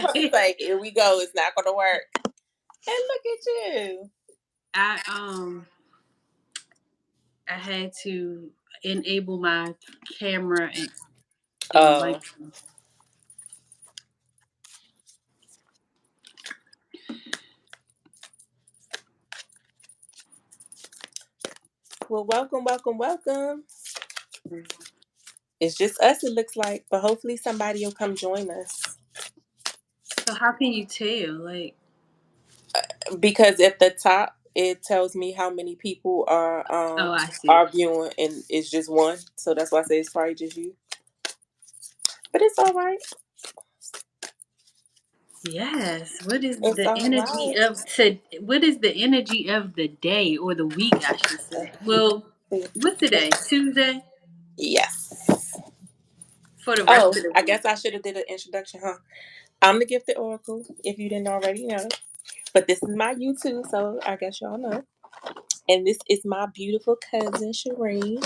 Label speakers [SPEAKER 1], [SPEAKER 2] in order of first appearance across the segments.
[SPEAKER 1] was about to say, here we go. It's not going to work. And look at you.
[SPEAKER 2] I had to enable my camera and
[SPEAKER 1] Oh.
[SPEAKER 2] like.
[SPEAKER 1] Well, welcome. It's just us, it looks like. But hopefully somebody will come join us.
[SPEAKER 2] So how can you tell? Like,
[SPEAKER 1] Because at the top, it tells me how many people
[SPEAKER 2] oh, I see.
[SPEAKER 1] are viewing, and it's just one. So that's why I say it's probably just you. But it's all right.
[SPEAKER 2] Yes. What is
[SPEAKER 1] It's
[SPEAKER 2] the
[SPEAKER 1] all
[SPEAKER 2] energy
[SPEAKER 1] right.
[SPEAKER 2] of to? What is the energy of the day or the week? I should say. Well, what's today? Tuesday.
[SPEAKER 1] Yes.
[SPEAKER 2] For the rest
[SPEAKER 1] Oh,
[SPEAKER 2] of the
[SPEAKER 1] I
[SPEAKER 2] week.
[SPEAKER 1] guess I should have did an introduction, huh? I'm the Gifted Oracle, if you didn't already know. But this is my YouTube, so I guess y'all know. And this is my beautiful cousin, Shireen.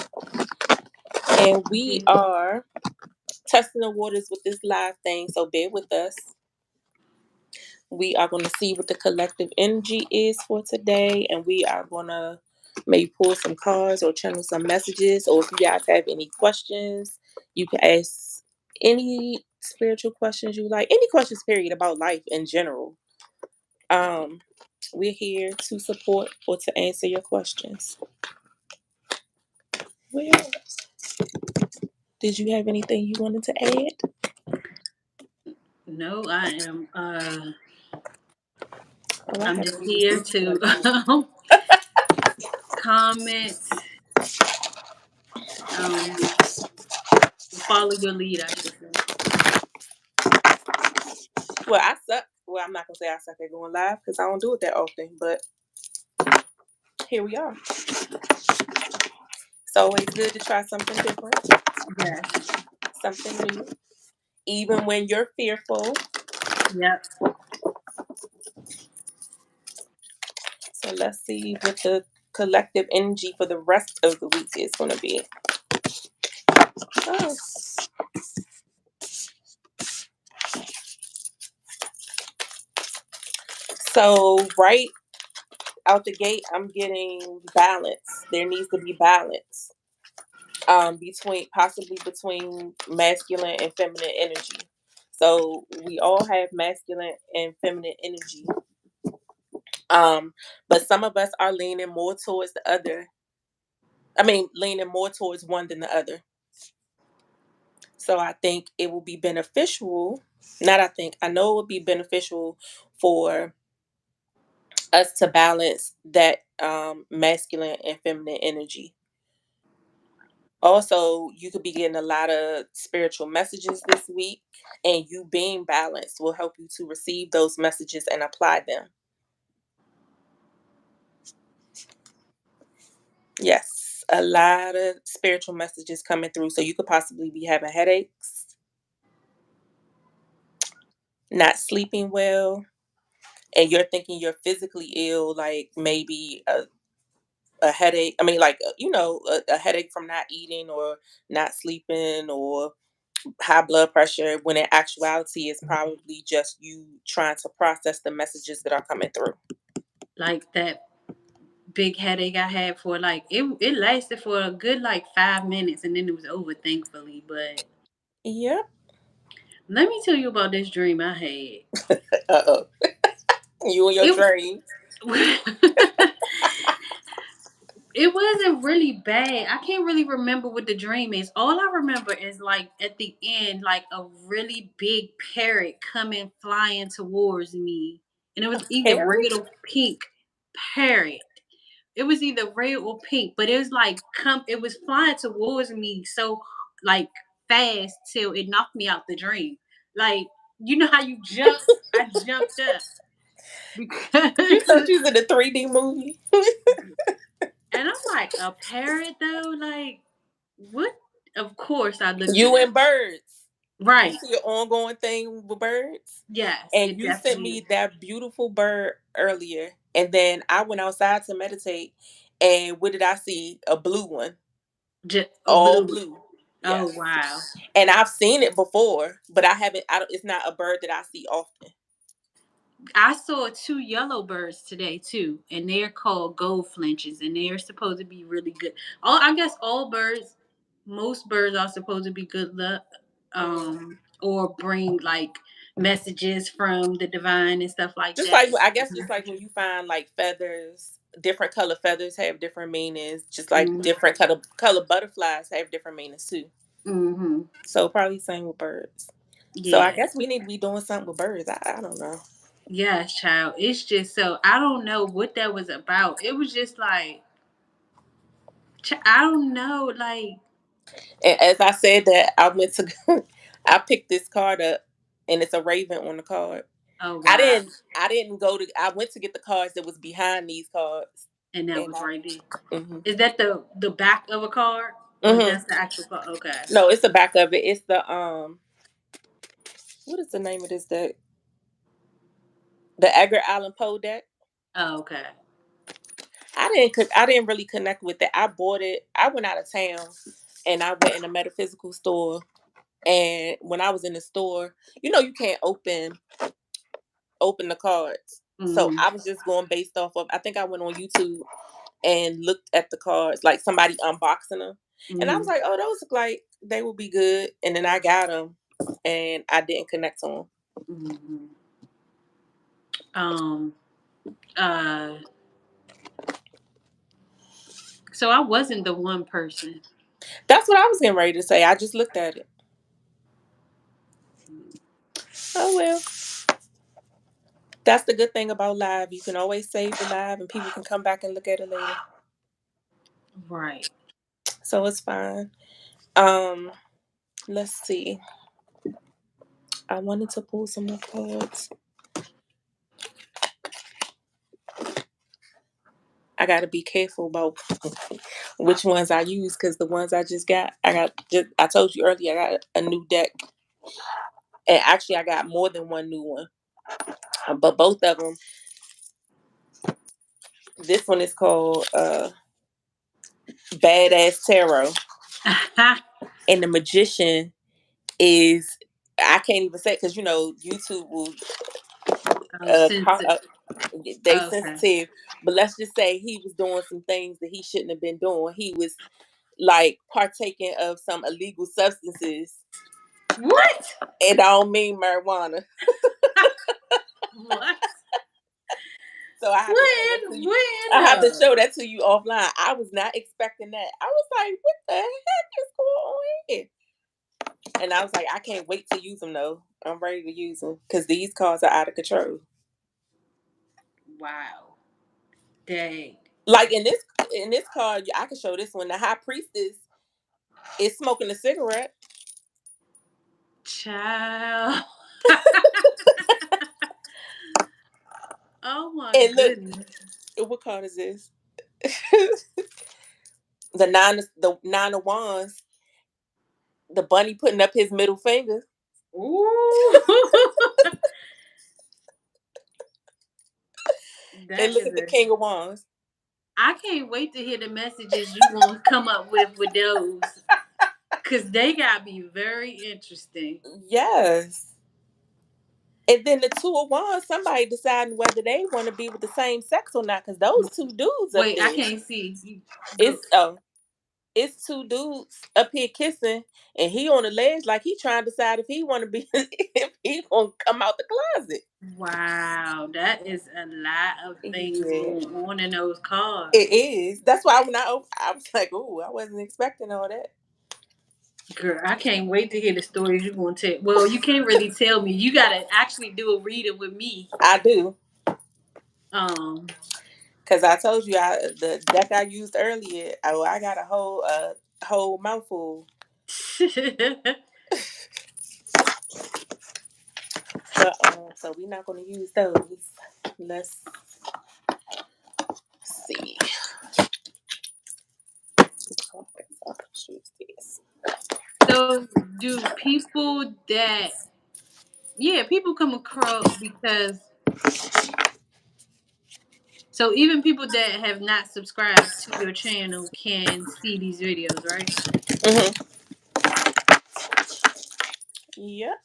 [SPEAKER 1] And we
[SPEAKER 2] Mhm.
[SPEAKER 1] are testing the waters with this live thing, so bear with us. We are going to see what the collective energy is for today, and we are going to maybe pull some cards or channel some messages. Or if you guys have any questions, you can ask any spiritual questions you like, any questions, period, about life in general. Um, we're here to support or to answer your questions. Well, did you have anything you wanted to add?
[SPEAKER 2] No, I am.
[SPEAKER 1] Oh, I
[SPEAKER 2] I'm
[SPEAKER 1] have
[SPEAKER 2] just
[SPEAKER 1] to use
[SPEAKER 2] here
[SPEAKER 1] these
[SPEAKER 2] to
[SPEAKER 1] ones.
[SPEAKER 2] comment. Um, follow your lead. I should say.
[SPEAKER 1] Well, I suck. Well, I'm not gonna say I suck at going live because I don't do it that often. But here we are. It's always good to try something different,
[SPEAKER 2] Yes.
[SPEAKER 1] something new, even when you're fearful.
[SPEAKER 2] Yep.
[SPEAKER 1] So let's see what the collective energy for the rest of the week is going to be. Oh. So right out the gate, I'm getting balance. There needs to be balance between masculine and feminine energy. So we all have masculine and feminine energy. But some of us are leaning more towards the other. I mean, leaning more towards one than the other. So I think it will be beneficial. Not I think, I know it would be beneficial for us to balance that masculine and feminine energy. Also, you could be getting a lot of spiritual messages this week, and you being balanced will help you to receive those messages and apply them. Yes, a lot of spiritual messages coming through. So you could possibly be having headaches, not sleeping well, and you're thinking you're physically ill, like maybe a headache. I mean, like, a headache from not eating or not sleeping or high blood pressure, when in actuality, it's probably just you trying to process the messages that are coming through.
[SPEAKER 2] Like that big headache I had for like it lasted for a good like 5 minutes and then it was over thankfully. But
[SPEAKER 1] Yep.
[SPEAKER 2] let me tell you about this dream I had.
[SPEAKER 1] Uh oh. You and your
[SPEAKER 2] It
[SPEAKER 1] dreams.
[SPEAKER 2] it wasn't really bad. I can't really remember what the dream is. All I remember is like at the end, like a really big parrot coming flying towards me. And it was either red
[SPEAKER 1] Parrot?
[SPEAKER 2] or pink parrot. It was either red or pink, but it was like it was flying towards me so like fast till it knocked me out the dream. Like, you know how you jump? I jumped up
[SPEAKER 1] You thought
[SPEAKER 2] because
[SPEAKER 1] you was in a 3D movie?
[SPEAKER 2] and I'm like, a parrot though? Like, what? Of course, I looked it
[SPEAKER 1] You
[SPEAKER 2] up.
[SPEAKER 1] and birds. You
[SPEAKER 2] Right.
[SPEAKER 1] see an ongoing thing with birds?
[SPEAKER 2] Yes,
[SPEAKER 1] And
[SPEAKER 2] it
[SPEAKER 1] you sent
[SPEAKER 2] definitely
[SPEAKER 1] me
[SPEAKER 2] is.
[SPEAKER 1] that beautiful bird earlier. And then I went outside to meditate. And what did I see? A blue one.
[SPEAKER 2] Just a
[SPEAKER 1] All
[SPEAKER 2] blue.
[SPEAKER 1] blue.
[SPEAKER 2] Oh
[SPEAKER 1] Yes.
[SPEAKER 2] wow.
[SPEAKER 1] And I've seen it before, but I haven't. I don't. It's not a bird that I see often.
[SPEAKER 2] I saw two yellow birds today too, and they're called goldfinches, and they're supposed to be really good. I guess all birds, most birds are supposed to be good luck,
[SPEAKER 1] Mm.
[SPEAKER 2] or bring like messages from the divine and stuff like
[SPEAKER 1] Just
[SPEAKER 2] that.
[SPEAKER 1] like I guess, just like when you find like feathers, different color feathers have different meanings. Just like
[SPEAKER 2] Mm-hmm.
[SPEAKER 1] different color butterflies have different meanings too.
[SPEAKER 2] Mm-hmm.
[SPEAKER 1] So probably same with birds. So I
[SPEAKER 2] Yeah.
[SPEAKER 1] guess we need to be doing something with birds. I don't know.
[SPEAKER 2] Yes, child. It's just so I don't know what that was about. It was just like I don't know, like
[SPEAKER 1] And as I said that, I went to I picked this card up, and it's a raven on the card.
[SPEAKER 2] oh
[SPEAKER 1] I
[SPEAKER 2] wow,
[SPEAKER 1] didn't I didn't go to I went to get the cards that was behind these cards.
[SPEAKER 2] and that
[SPEAKER 1] And
[SPEAKER 2] was right there.
[SPEAKER 1] mhm.
[SPEAKER 2] Is that the back of a card, or
[SPEAKER 1] Mhm.
[SPEAKER 2] that's the actual card? Okay.
[SPEAKER 1] No, it's the back of it. It's the what is the name of this deck? The Edgar Allan Poe deck.
[SPEAKER 2] Oh, okay.
[SPEAKER 1] I didn't really connect with it. I bought it. I went out of town, and I went in a metaphysical store. And when I was in the store, you can't open the cards. So
[SPEAKER 2] Mm-hmm.
[SPEAKER 1] I was just going based off of. I think I went on YouTube and looked at the cards, like somebody unboxing them, and I was
[SPEAKER 2] Mm-hmm.
[SPEAKER 1] like, "Oh, those look like they will be good." And then I got them, and I didn't connect to them.
[SPEAKER 2] Mm-hmm. Um. Uh. So I wasn't the one person.
[SPEAKER 1] That's what I was getting ready to say. I just looked at it. Oh well, that's the good thing about live. You can always save the live, and people can come back and look at it later.
[SPEAKER 2] Right.
[SPEAKER 1] So it's fine. Um, let's see. I wanted to pull some more cards. I got to be careful about which ones I use because the ones I just got, I told you earlier, I got a new deck, and actually, I got more than one new one. But both of them, this one is called Badass Tarot, and the magician is I can't even say because YouTube will
[SPEAKER 2] oh, since
[SPEAKER 1] uh, they
[SPEAKER 2] okay.
[SPEAKER 1] sensitive, but let's just say he was doing some things that he shouldn't have been doing. He was like partaking of some illegal substances.
[SPEAKER 2] What?
[SPEAKER 1] And I don't mean marijuana.
[SPEAKER 2] What?
[SPEAKER 1] So I have to show that to
[SPEAKER 2] When?
[SPEAKER 1] you.
[SPEAKER 2] When?
[SPEAKER 1] I have to show that to you offline. I was not expecting that. I was like, what the heck is going on here? And I was like, I can't wait to use them though. I'm ready to use them because these cards are out of control.
[SPEAKER 2] Wow. Dang.
[SPEAKER 1] Like in this card, I can show this one. The high priestess is smoking a cigarette.
[SPEAKER 2] Child. Oh my
[SPEAKER 1] And look,
[SPEAKER 2] goodness.
[SPEAKER 1] what card is this? The nine of wands. The bunny putting up his middle finger.
[SPEAKER 2] Ooh.
[SPEAKER 1] And
[SPEAKER 2] That
[SPEAKER 1] look
[SPEAKER 2] is
[SPEAKER 1] at the
[SPEAKER 2] a
[SPEAKER 1] king of wands.
[SPEAKER 2] I can't wait to hear the messages you gonna come up with those. Cause they gotta be very interesting.
[SPEAKER 1] Yes. And then the two of wands, somebody deciding whether they want to be with the same sex or not, because those two dudes up
[SPEAKER 2] Wait, I
[SPEAKER 1] there,
[SPEAKER 2] can't see. You go.
[SPEAKER 1] it's two dudes up here kissing, and he on the ledge like he trying to decide if he want to be if he gonna come out the closet.
[SPEAKER 2] Wow, that is a lot of things
[SPEAKER 1] Yeah,
[SPEAKER 2] going on in those cards.
[SPEAKER 1] it is. That's why I was like, oh, I wasn't expecting all that.
[SPEAKER 2] Girl, I can't wait to hear the stories you're gonna tell. Well, you can't really tell me. You gotta actually do a reading with me.
[SPEAKER 1] I do.
[SPEAKER 2] Um,
[SPEAKER 1] Cause I told you the deck I used earlier. I got a whole mouthful. So we're not gonna use those. Let's see. Choose this.
[SPEAKER 2] so do people that people come across because so even people that have not subscribed to your channel can see these videos, right?
[SPEAKER 1] Mm-hmm. Yeah.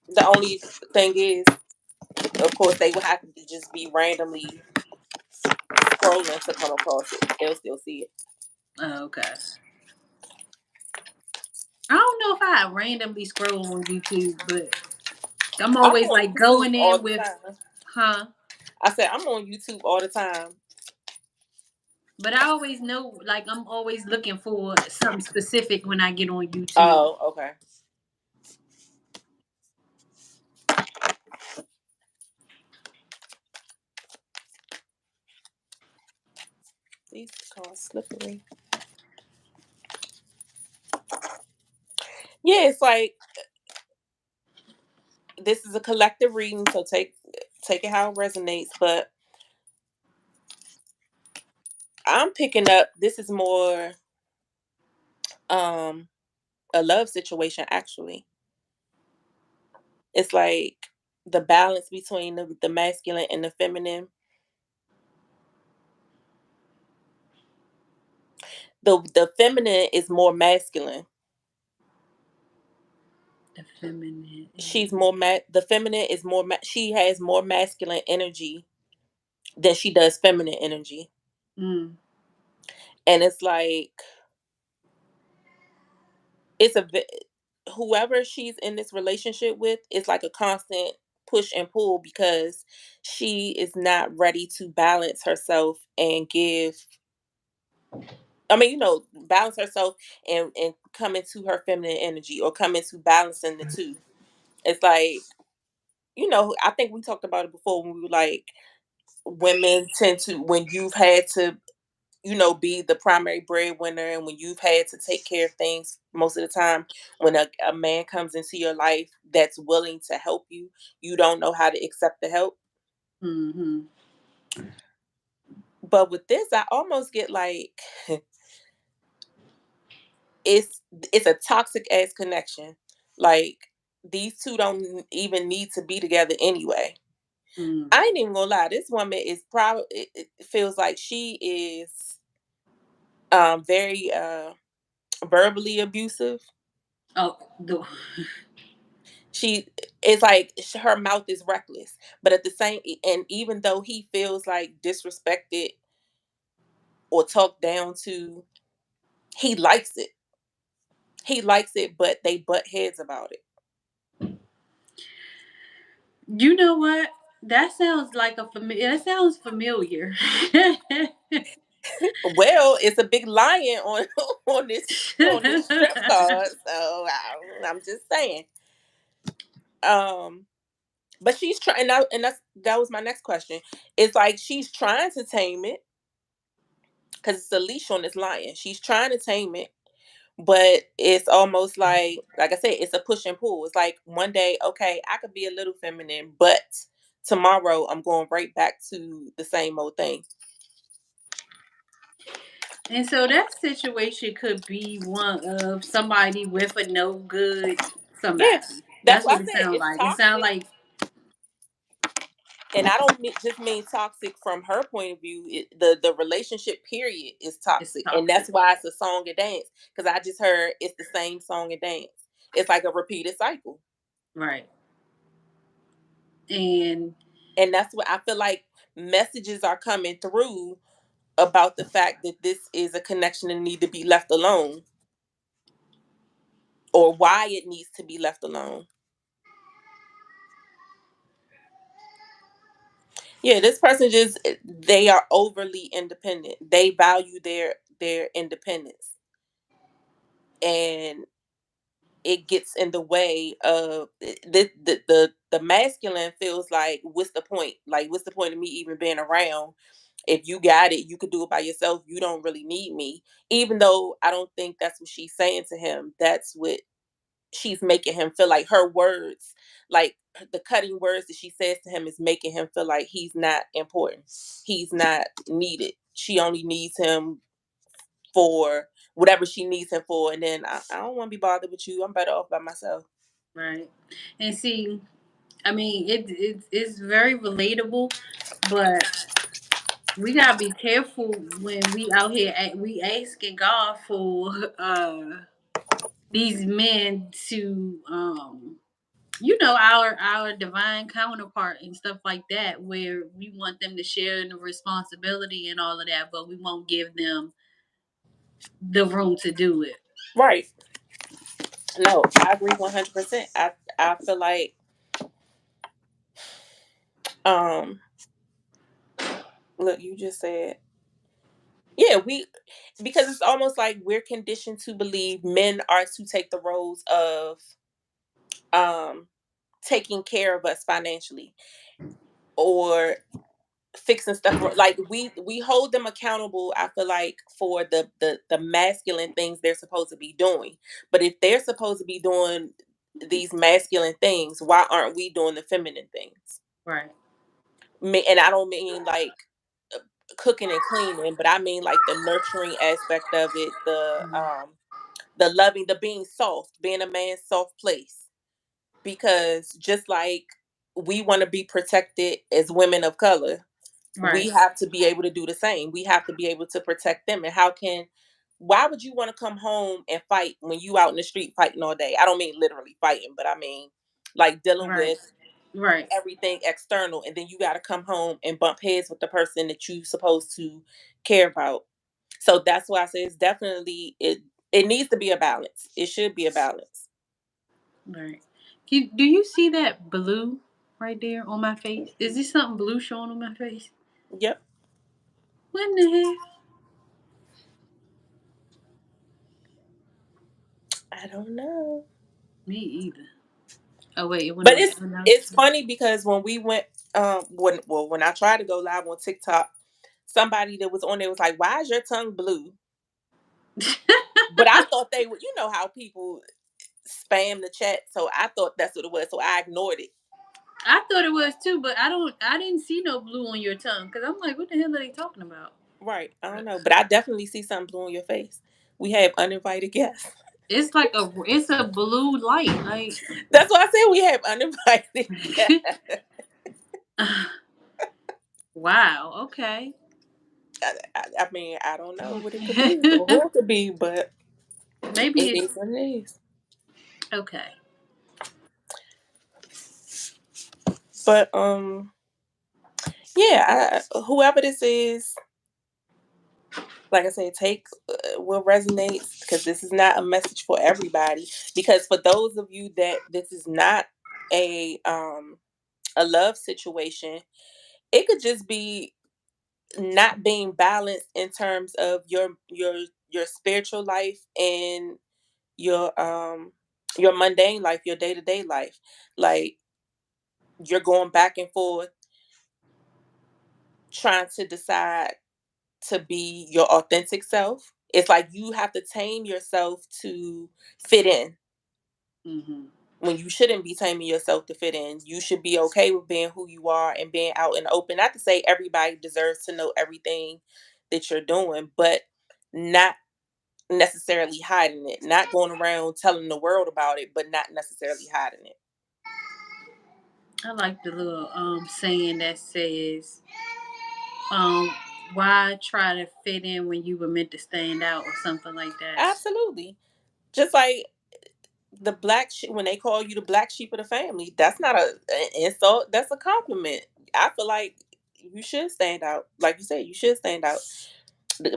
[SPEAKER 1] The only thing is, of course, they would have to just be randomly scrolling to come across it. They'll still see it.
[SPEAKER 2] Oh, okay. I don't know if I randomly scroll on YouTube, but I'm
[SPEAKER 1] I'm
[SPEAKER 2] always
[SPEAKER 1] on
[SPEAKER 2] like
[SPEAKER 1] YouTube
[SPEAKER 2] going
[SPEAKER 1] all
[SPEAKER 2] in
[SPEAKER 1] the
[SPEAKER 2] with,
[SPEAKER 1] time.
[SPEAKER 2] huh?
[SPEAKER 1] I said I'm on YouTube all the time.
[SPEAKER 2] But I always know, like, I'm always looking for something specific when I get on YouTube.
[SPEAKER 1] Oh, okay. These called slippery. Yeah, it's like this is a collective reading, so take it how it resonates. But I'm picking up. This is more um a love situation. Actually, it's like the balance between the masculine and the feminine. The feminine is more masculine.
[SPEAKER 2] The feminine
[SPEAKER 1] She's
[SPEAKER 2] energy.
[SPEAKER 1] more the feminine is more she has more masculine energy than she does feminine energy.
[SPEAKER 2] Mm,
[SPEAKER 1] And it's like it's whoever she's in this relationship with is like a constant push and pull because she is not ready to balance herself and give, I mean, balance herself and come into her feminine energy or come into balancing the two. It's like, I think we talked about it before when we were like, women tend to, when you've had to, be the primary breadwinner, and when you've had to take care of things most of the time, when a man comes into your life that's willing to help you, you don't know how to accept the help.
[SPEAKER 2] hmm.
[SPEAKER 1] But with this, I almost get like it's it's a toxic ass connection. Like these two don't even need to be together anyway.
[SPEAKER 2] Mm.
[SPEAKER 1] I ain't even gonna lie. This woman is probably, it feels like she is very verbally abusive.
[SPEAKER 2] Oh, the,
[SPEAKER 1] She is like her mouth is reckless, but at the same, and even though he feels like disrespected or talked down to, he likes it. He likes it, but they butt heads about it.
[SPEAKER 2] you know what? That sounds like a familiar. That sounds familiar.
[SPEAKER 1] Well, it's a big lion on on this strip card, so I'm just saying. Um, but she's trying now, and that was my next question. It's like she's trying to tame it because it's a leash on this lion. She's trying to tame it, but it's almost like I said, it's a push and pull. It's like one day, okay, I could be a little feminine, but tomorrow I'm going right back to the same old thing.
[SPEAKER 2] And so that situation could be one of somebody with a no good
[SPEAKER 1] Yeah,
[SPEAKER 2] somebody.
[SPEAKER 1] that's
[SPEAKER 2] That's
[SPEAKER 1] why I
[SPEAKER 2] what it
[SPEAKER 1] said
[SPEAKER 2] sounds
[SPEAKER 1] it's
[SPEAKER 2] like. It sounds
[SPEAKER 1] toxic,
[SPEAKER 2] like
[SPEAKER 1] and I don't just mean toxic from her point of view. The relationship period is
[SPEAKER 2] it's
[SPEAKER 1] toxic, and
[SPEAKER 2] toxic.
[SPEAKER 1] that's why it's a song and dance. Because I just heard it's the same song and dance. It's like a repeated cycle,
[SPEAKER 2] Right. And
[SPEAKER 1] and that's what I feel like messages are coming through about the fact that this is a connection that need to be left alone, or why it needs to be left alone. Yeah, this person just, they are overly independent. They value their independence, and it gets in the way of the masculine feels like, what's the point? Like, what's the point of me even being around? If you got it, you could do it by yourself. You don't really need me. Even though I don't think that's what she's saying to him. That's what she's making him feel like. Her words, like the cutting words that she says to him, is making him feel like he's not important. He's not needed. She only needs him for whatever she needs him for. And then I don't want to be bothered with you. I'm better off by myself.
[SPEAKER 2] right. And see, I mean, it's very relatable, but we gotta be careful when we out here. We asking God for these men to our divine counterpart and stuff like that, where we want them to share the responsibility and all of that, but we won't give them the room to do it.
[SPEAKER 1] Right. No, I agree 100%. I feel like um look, you just said, yeah, we, because it's almost like we're conditioned to believe men are to take the roles of um taking care of us financially, or fixing stuff like we hold them accountable. I feel like for the masculine things they're supposed to be doing, but if they're supposed to be doing these masculine things, why aren't we doing the feminine things?
[SPEAKER 2] Right.
[SPEAKER 1] And I don't mean like uh, cooking and cleaning, but I mean like the nurturing aspect of it,
[SPEAKER 2] Mhm.
[SPEAKER 1] the loving, the being soft, being a man's soft place. Because just like we want to be protected as women of color, we
[SPEAKER 2] Right.
[SPEAKER 1] have to be able to do the same. We have to be able to protect them. And why would you want to come home and fight when you out in the street fighting all day? I don't mean literally fighting, but I mean like dealing
[SPEAKER 2] Right.
[SPEAKER 1] with
[SPEAKER 2] Right.
[SPEAKER 1] everything external, and then you got to come home and bump heads with the person that you supposed to care about. So that's why I say it's definitely it needs to be a balance. It should be a balance.
[SPEAKER 2] Right. Do you see that blue right there on my face? Is this something blue showing on my face?
[SPEAKER 1] Yep.
[SPEAKER 2] What in the hell?
[SPEAKER 1] I don't know.
[SPEAKER 2] Me either. Oh wait, it went
[SPEAKER 1] But
[SPEAKER 2] on everyone else.
[SPEAKER 1] it's funny because when we went when I tried to go live on TikTok, somebody that was on there was like, "Why is your tongue blue?" But I thought they would, how people spam the chat, so I thought that's what it was. So I ignored it.
[SPEAKER 2] I thought it was too, but I didn't see no blue on your tongue because I'm like, what the hell are they talking about?
[SPEAKER 1] Right. I don't know, but I definitely see something blue on your face. We have uninvited guests.
[SPEAKER 2] It's a blue light. Like
[SPEAKER 1] That's why I said we have uninvited guests.
[SPEAKER 2] wow, okay.
[SPEAKER 1] I mean, I don't know what it could be or who it could be, but
[SPEAKER 2] Maybe
[SPEAKER 1] it
[SPEAKER 2] it's
[SPEAKER 1] is what it is.
[SPEAKER 2] okay.
[SPEAKER 1] But yeah, whoever this is, like I said, take what resonates, because this is not a message for everybody. Because for those of you that this is not a love situation, it could just be not being balanced in terms of your spiritual life and your mundane life, your day-to-day life. Like you're going back and forth trying to decide to be your authentic self. It's like you have to tame yourself to fit in
[SPEAKER 2] Hmm.
[SPEAKER 1] when you shouldn't be taming yourself to fit in. You should be okay with being who you are and being out in the open. Not to say everybody deserves to know everything that you're doing, but not necessarily hiding it. Not going around telling the world about it, but not necessarily hiding it.
[SPEAKER 2] I like the little saying that says um why try to fit in when you were meant to stand out or something like that.
[SPEAKER 1] Absolutely. Just like the when they call you the black sheep of the family, that's not an insult, that's a compliment. I feel like you should stand out. Like you said, you should stand out,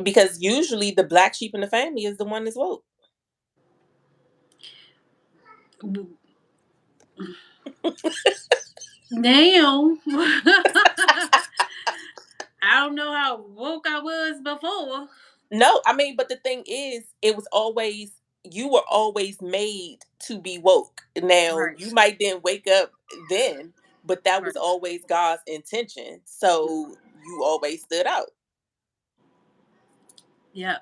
[SPEAKER 1] because usually the black sheep in the family is the one that's woke.
[SPEAKER 2] Now I don't know how woke I was before.
[SPEAKER 1] No, I mean, but the thing is, you were always made to be woke. Now
[SPEAKER 2] Right.
[SPEAKER 1] you might didn't wake up then, but that
[SPEAKER 2] Right.
[SPEAKER 1] was always God's intention, so you always stood out.
[SPEAKER 2] Yeah.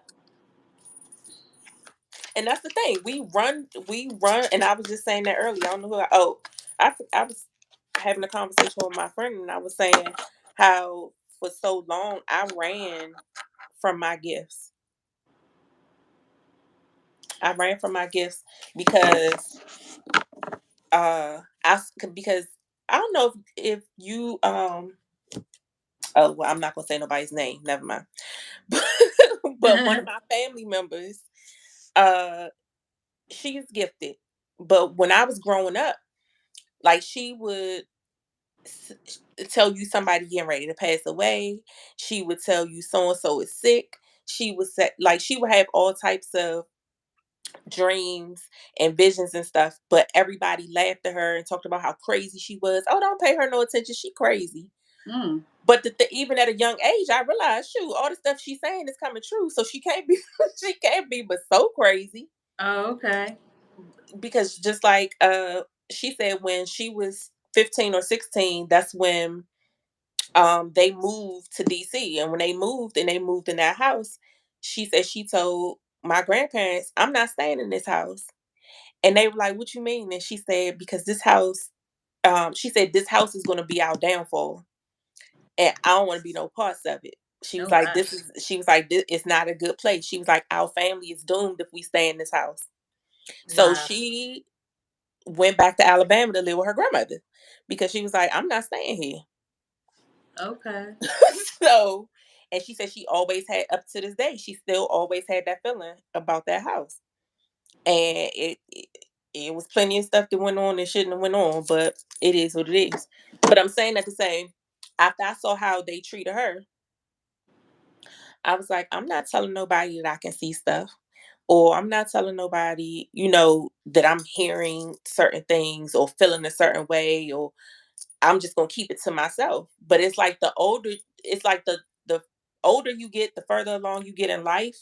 [SPEAKER 1] And that's the thing. We run, and I was just saying that earlier. I don't know who. I was having a conversation with my friend, and I was saying how for so long I ran from my gifts. I ran from my gifts because because I don't know if you oh well, I'm not gonna say nobody's name. Never mind. But one of my family members, uh, she's gifted. But when I was growing up, Like she would s- tell you somebody getting ready to pass away. She would tell you so and so is sick. She would say like she would have all types of dreams and visions and stuff, but everybody laughed at her and talked about how crazy she was. Oh, don't pay her no attention. She crazy.
[SPEAKER 2] Mm.
[SPEAKER 1] But even at a young age, I realized, shoot, all the stuff she's saying is coming true. So she can't be, she can't be, but so crazy
[SPEAKER 2] Oh, okay.
[SPEAKER 1] because just like she said, when she was 15 or 16, that's when they moved to DC, and when they moved in that house, she said she told my grandparents, "I'm not staying in this house." And they were like, "What you mean?" And she said, "Because this house," she said, "this house is going to be our downfall, and I don't want to be no parts of it." She was
[SPEAKER 2] Oh
[SPEAKER 1] like,
[SPEAKER 2] wow.
[SPEAKER 1] "This is," she was like, "This it's not a good place." She was like, "Our family is doomed if we stay in this house." So
[SPEAKER 2] Wow.
[SPEAKER 1] she went back to Alabama to live with her grandmother because she was like, "I'm not staying here."
[SPEAKER 2] Okay.
[SPEAKER 1] So, and she said she always had, up to this day, she still always had that feeling about that house. And it was plenty of stuff that went on that shouldn't have went on, but it is what it is. But I'm saying that to say, after I saw how they treated her, I was like, I'm not telling nobody that I can see stuff, or I'm not telling nobody, that I'm hearing certain things or feeling a certain way, or I'm just gonna keep it to myself. But it's like the older you get, the further along you get in life,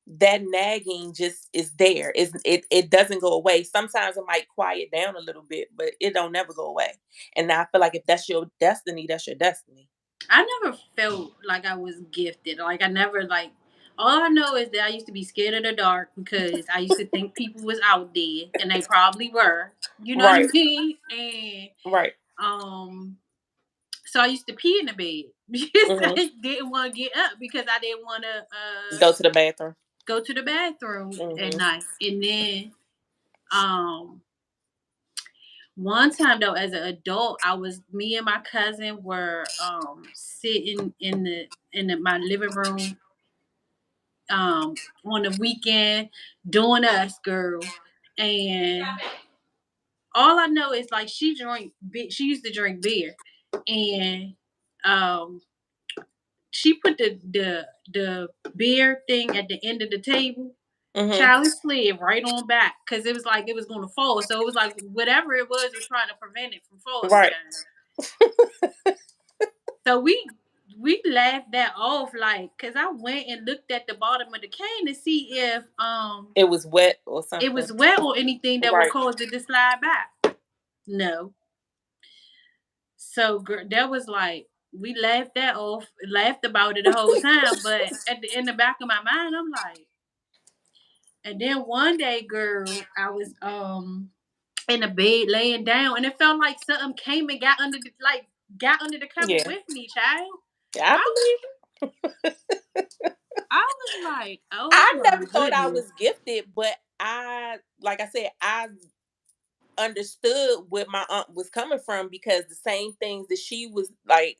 [SPEAKER 1] that nagging just is there. It doesn't go away. Sometimes it might quiet down a little bit, but it don't never go away. And I feel like if that's your destiny, that's your destiny.
[SPEAKER 2] I never felt like I was gifted. Like I never like. All I know is that I used to be scared of the dark because I used to think people was out there, and they probably were. You know what I
[SPEAKER 1] Right,
[SPEAKER 2] mean? And
[SPEAKER 1] right.
[SPEAKER 2] um, so I used to pee in the bed because
[SPEAKER 1] Hmm.
[SPEAKER 2] I didn't want to get up because I didn't want to
[SPEAKER 1] Go to the bathroom.
[SPEAKER 2] go to the bathroom at
[SPEAKER 1] Hmm.
[SPEAKER 2] night. And then um one time though, as an adult, I was me and my cousin were sitting in my living room on the weekend doing us, girl. And all I know is like she used to drink beer, and um she put the beer thing at the end of the table.
[SPEAKER 1] Hmm.
[SPEAKER 2] Child, it slid right on back because it was like it was going to fall. So it was like whatever it was trying to prevent it from falling
[SPEAKER 1] Right.
[SPEAKER 2] down. So we laughed that off, like, because I went and looked at the bottom of the can to see if
[SPEAKER 1] It was wet or
[SPEAKER 2] it
[SPEAKER 1] something.
[SPEAKER 2] was wet or anything that would
[SPEAKER 1] Right.
[SPEAKER 2] cause it to slide back. No. So girl, that was like we laughed that off, laughed about it the whole time. But in the back of my mind, I'm like, and then one day, girl, I was in the bed laying down, and it felt like something came and got under the cover
[SPEAKER 1] Yeah.
[SPEAKER 2] with me, child.
[SPEAKER 1] I
[SPEAKER 2] I
[SPEAKER 1] believe it.
[SPEAKER 2] I was like, oh
[SPEAKER 1] I
[SPEAKER 2] my
[SPEAKER 1] never thought I
[SPEAKER 2] goodness.
[SPEAKER 1] was gifted, but like I said, I understood where my aunt was coming from because the same things that she was like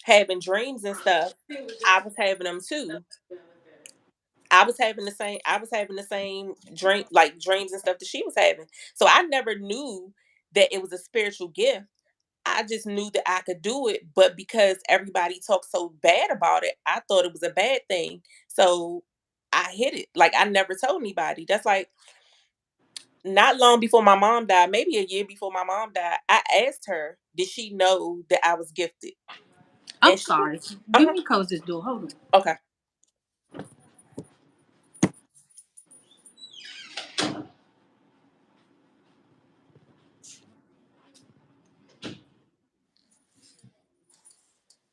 [SPEAKER 1] having dreams and stuff, I was having them too. I was having the same dream, like dreams and stuff that she was having. So I never knew that it was a spiritual gift. I just knew that I could do it, but because everybody talked so bad about it, I thought it was a bad thing. So I hid it. Like I never told anybody. That's like not long before my mom died, maybe a year before my mom died, I asked her, did she know that I was gifted?
[SPEAKER 2] I'm
[SPEAKER 1] And she was,
[SPEAKER 2] sorry. Give
[SPEAKER 1] uh-huh,
[SPEAKER 2] me close this door. Hold on.
[SPEAKER 1] okay.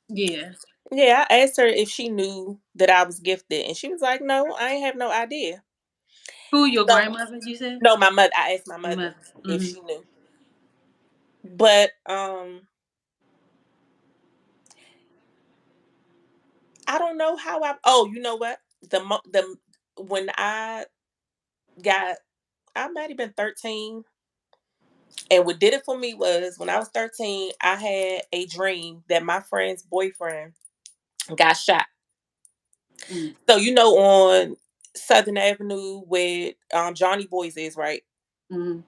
[SPEAKER 2] Yeah.
[SPEAKER 1] Yeah, I asked her if she knew that I was gifted, and she was like, "No, I ain't have no idea."
[SPEAKER 2] Who your
[SPEAKER 1] So,
[SPEAKER 2] grandmother? You said.
[SPEAKER 1] no, my mother. I asked my mother
[SPEAKER 2] Mother.
[SPEAKER 1] if
[SPEAKER 2] Hmm.
[SPEAKER 1] she knew, but I don't know how I. Oh, you know what? The when I got, I might have been 13, and what did it for me was when I was 13, I had a dream that my friend's boyfriend got shot.
[SPEAKER 2] Mm.
[SPEAKER 1] So on Southern Avenue where Johnny Boys is, right?
[SPEAKER 2] Mm.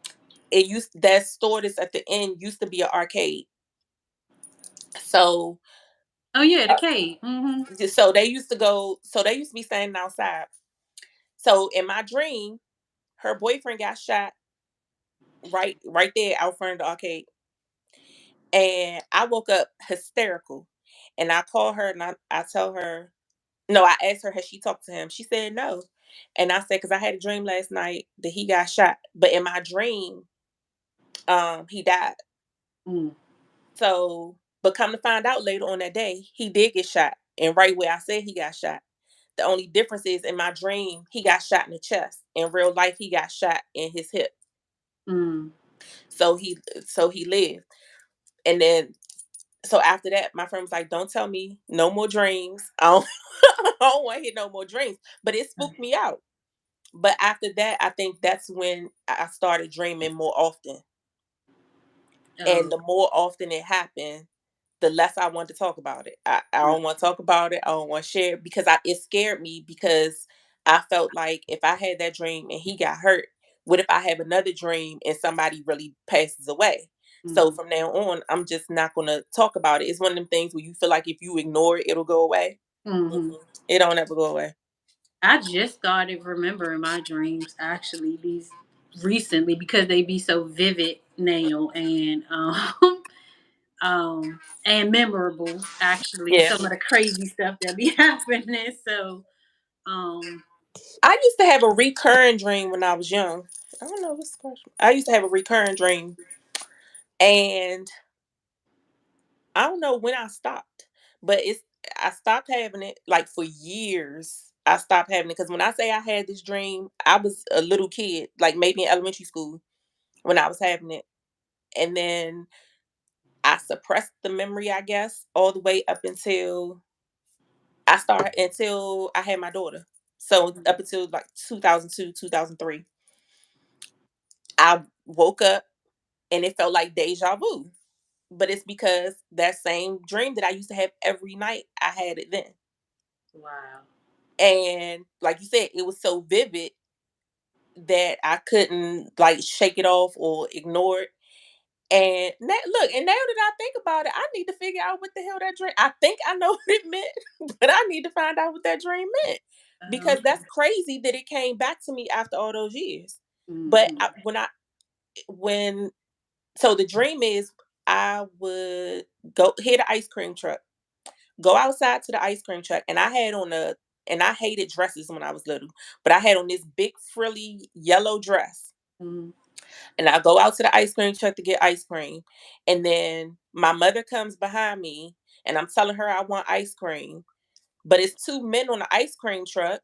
[SPEAKER 1] that store that's at the end used to be an arcade. So
[SPEAKER 2] Oh yeah, the
[SPEAKER 1] uh,
[SPEAKER 2] cave. Mm-hmm.
[SPEAKER 1] so they used to be standing outside. So in my dream, her boyfriend got shot right there out front of the arcade. And I woke up hysterical. And I call her and I tell her, no, I asked her, has she talked to him? She said no. And I said, because I had a dream last night that he got shot. But in my dream, he died.
[SPEAKER 2] Mm.
[SPEAKER 1] So, but come to find out later on that day, he did get shot. And right where I said he got shot. The only difference is in my dream, he got shot in the chest. In real life, he got shot in his hip.
[SPEAKER 2] Mm.
[SPEAKER 1] So he lived. And then so after that, my friend was like, "Don't tell me no more dreams. I don't, I don't want to hear no more dreams." But it spooked me out. But after that, I think that's when I started dreaming more often. And
[SPEAKER 2] Oh.
[SPEAKER 1] the more often it happened, the less I want to talk about it. I
[SPEAKER 2] Right.
[SPEAKER 1] don't want to talk about it. I don't want to share it because it scared me because I felt like if I had that dream and he got hurt, what if I have another dream and somebody really passes away? So
[SPEAKER 2] Mm-hmm.
[SPEAKER 1] from now on, I'm just not gonna talk about it. It's one of them things where you feel like if you ignore it, it'll go away.
[SPEAKER 2] Mm-hmm.
[SPEAKER 1] Mm-mm. It don't ever go away.
[SPEAKER 2] I just started remembering my dreams actually these recently because they be so vivid now and memorable actually
[SPEAKER 1] Yeah.
[SPEAKER 2] some of the crazy stuff that be happening. So um
[SPEAKER 1] I used to have a recurring dream when I was young. I don't know what's the question. I used to have a recurring dream and I don't know when I stopped, but I stopped having it like for years. I stopped having it because when I say I had this dream, I was a little kid, like maybe in elementary school when I was having it. And then I suppressed the memory, I guess, all the way up until I had my daughter. So up until like 2002, 2003, I woke up and it felt like deja vu. But it's because that same dream that I used to have every night, I had it then.
[SPEAKER 2] wow.
[SPEAKER 1] And like you said, it was so vivid that I couldn't like shake it off or ignore it. And now that I think about it, I need to figure out what the hell that dream. I think I know what it meant, but I need to find out what that dream meant because
[SPEAKER 2] Okay.
[SPEAKER 1] that's crazy that it came back to me after all those years. But
[SPEAKER 2] Mm-hmm.
[SPEAKER 1] when so the dream is I would go hit the ice cream truck, go outside to the ice cream truck, and I hated dresses when I was little, but I had on this big frilly yellow dress.
[SPEAKER 2] Mm-hmm.
[SPEAKER 1] And I go out to the ice cream truck to get ice cream. And then my mother comes behind me and I'm telling her I want ice cream. But it's two men on the ice cream truck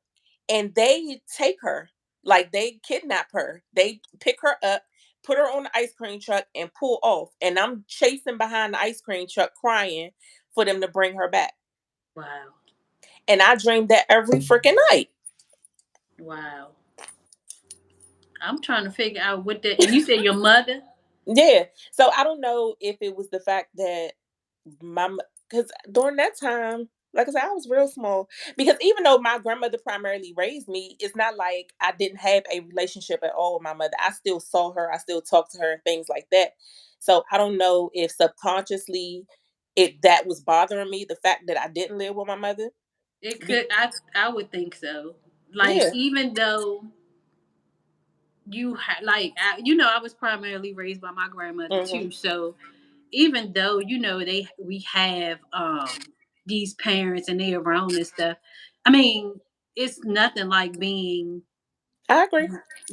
[SPEAKER 1] and they take her. Like they kidnap her. They pick her up, put her on the ice cream truck, and pull off. And I'm chasing behind the ice cream truck crying for them to bring her back.
[SPEAKER 2] Wow.
[SPEAKER 1] And I dreamed that every freaking night.
[SPEAKER 2] Wow. I'm trying to figure out what the and you said your mother?
[SPEAKER 1] Yeah. So I don't know if it was the fact that because during that time, like I said, I was real small. Because even though my grandmother primarily raised me, it's not like I didn't have a relationship at all with my mother. I still saw her, I still talked to her, and things like that. So I don't know if subconsciously it that was bothering me, the fact that I didn't live with my mother.
[SPEAKER 2] It
[SPEAKER 1] Be-
[SPEAKER 2] could I would think so. Like
[SPEAKER 1] yeah.
[SPEAKER 2] even though I was primarily raised by my grandmother
[SPEAKER 1] Hmm.
[SPEAKER 2] too. So even though we have these parents and they around and stuff, I mean it's nothing like being
[SPEAKER 1] I agree.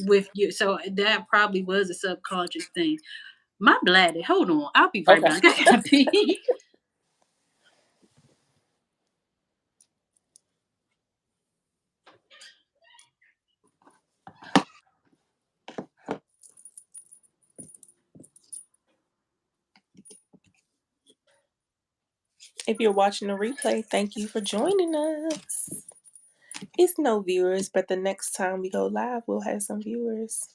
[SPEAKER 2] with you. So that probably was a subconscious thing. My bladder. Hold on, I'll be right
[SPEAKER 1] Okay.
[SPEAKER 2] back. I gotta pee.
[SPEAKER 1] If you're watching the replay, thank you for joining us. It's no viewers, but the next time we go live, we'll have some viewers.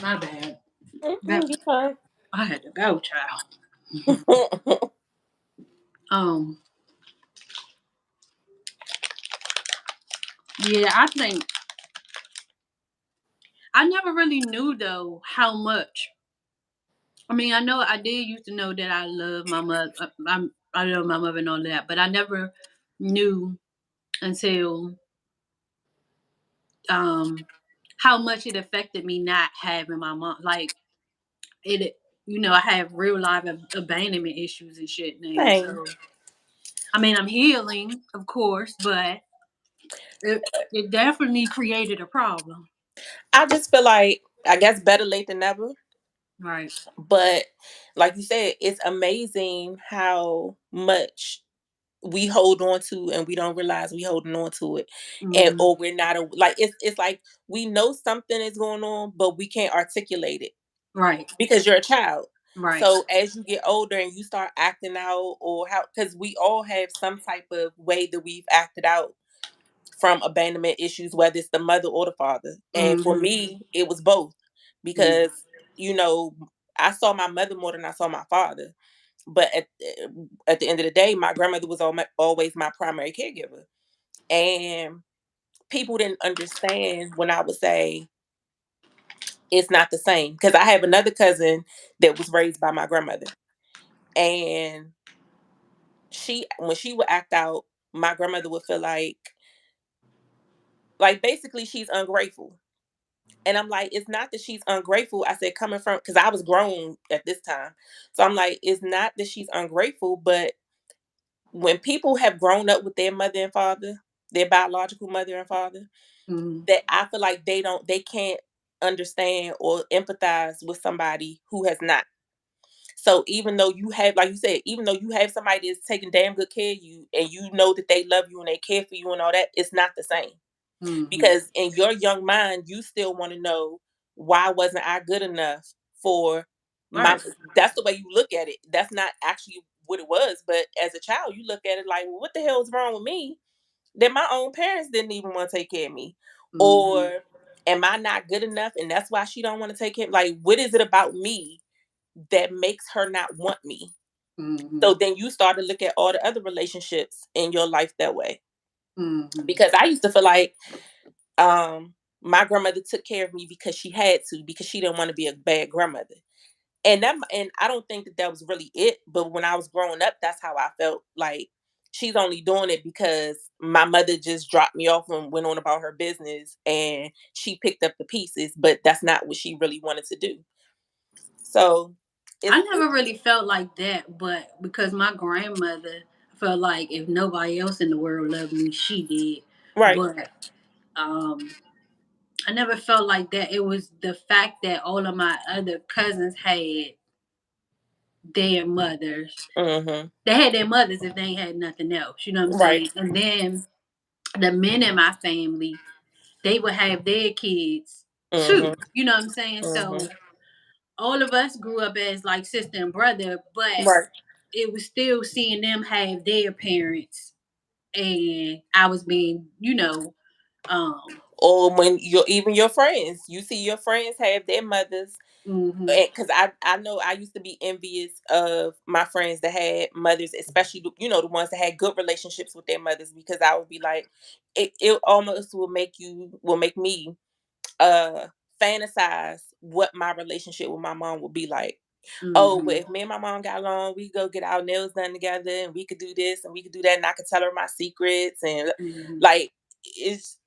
[SPEAKER 2] My bad.
[SPEAKER 1] Mm-mm,
[SPEAKER 2] That
[SPEAKER 1] you fine.
[SPEAKER 2] I had to go, child. um, yeah, I think I never really knew though how much. I mean, I know I did used to know that I love my mother. I love my mother and all that, but I never knew until um how much it affected me not having my mom. Like it, I have real life abandonment issues and shit now.
[SPEAKER 1] Same.
[SPEAKER 2] So I mean, I'm healing, of course, but it definitely created a problem.
[SPEAKER 1] I just feel like I guess better late than never.
[SPEAKER 2] Right.
[SPEAKER 1] But like you said, it's amazing how much we hold on to and we don't realize we holding on to it, and
[SPEAKER 2] Mm,
[SPEAKER 1] or we're not like it's like we know something is going on but we can't articulate it
[SPEAKER 2] right.
[SPEAKER 1] because you're a child.
[SPEAKER 2] Right.
[SPEAKER 1] So as you get older and you start acting out or how, because we all have some type of way that we've acted out from abandonment issues, whether it's the mother or the father. And for
[SPEAKER 2] Mm-hmm.
[SPEAKER 1] me it was both, because you know I saw my mother more than I saw my father. But at the end of the day, my grandmother was always my primary caregiver. And people didn't understand when I would say it's not the same. Because I have another cousin that was raised by my grandmother. And when she would act out, my grandmother would feel like basically she's ungrateful. And I'm like, it's not that she's ungrateful. I said, coming from, because I was grown at this time. So I'm like, it's not that she's ungrateful, but when people have grown up with their mother and father, their biological mother and father,
[SPEAKER 2] Mm-hmm.
[SPEAKER 1] that I feel like they can't understand or empathize with somebody who has not. So even though you have, like you said, even though you have somebody that's taking damn good care of you and you know that they love you and they care for you and all that, it's not the same.
[SPEAKER 2] Mm-hmm.
[SPEAKER 1] Because in your young mind, you still want to know, why wasn't I good enough for my,
[SPEAKER 2] Right.
[SPEAKER 1] that's the way you look at it. That's not actually what it was. But as a child, you look at it like, well, what the hell is wrong with me that my own parents didn't even want to take care of me?
[SPEAKER 2] Mm-hmm.
[SPEAKER 1] Or am I not good enough and that's why she don't want to take care? Like, what is it about me that makes her not want me?
[SPEAKER 2] Mm-hmm.
[SPEAKER 1] So then you start to look at all the other relationships in your life that way.
[SPEAKER 2] Mm-hmm.
[SPEAKER 1] Because I used to feel like my grandmother took care of me because she had to, because she didn't want to be a bad grandmother. And I don't think that was really it, but when I was growing up, that's how I felt. Like, she's only doing it because my mother just dropped me off and went on about her business and she picked up the pieces, but that's not what she really wanted to do. So
[SPEAKER 2] I
[SPEAKER 1] it's
[SPEAKER 2] never really felt like that, but because my grandmother felt like if nobody else in the world loved me, she did.
[SPEAKER 1] right.
[SPEAKER 2] But um, I never felt like that. It was the fact that all of my other cousins had their mothers.
[SPEAKER 1] Mhm.
[SPEAKER 2] They had their mothers if they ain't had nothing else. You know what I'm
[SPEAKER 1] Right.
[SPEAKER 2] saying? And then the men in my family, they would have their kids too.
[SPEAKER 1] Mhm.
[SPEAKER 2] You know what I'm saying?
[SPEAKER 1] Mhm.
[SPEAKER 2] So all of us grew up as like sister and brother, but
[SPEAKER 1] Right.
[SPEAKER 2] it was still seeing them have their parents, and I was being, um,
[SPEAKER 1] Or when even your friends, you see your friends have their mothers.
[SPEAKER 2] hmm
[SPEAKER 1] Because I know I used to be envious of my friends that had mothers, especially the ones that had good relationships with their mothers, because I would be like, it almost will make me uh fantasize what my relationship with my mom would be like. Oh, but
[SPEAKER 2] hmm
[SPEAKER 1] if me and my mom got along, we go get our nails done together and we could do this and we could do that and I could tell her my secrets. And
[SPEAKER 2] hmm
[SPEAKER 1] like, it's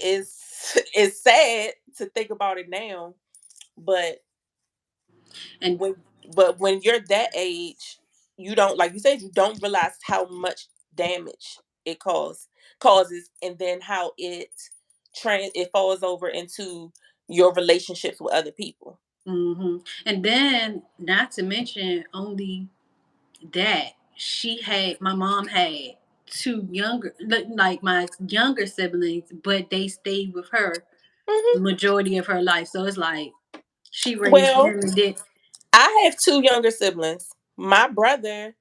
[SPEAKER 1] it's sad to think about it now, but
[SPEAKER 2] and
[SPEAKER 1] when when you're that age, you don't, like you said, you don't realize how much damage it causes, and then how it falls over into your relationships with other people.
[SPEAKER 2] hmm and then not to mention only that my mom had two younger, like my younger siblings, but they stayed with her
[SPEAKER 1] Hmm.
[SPEAKER 2] majority of her life. So it's like she raised
[SPEAKER 1] Well,
[SPEAKER 2] them and did.
[SPEAKER 1] I have two younger siblings. My brother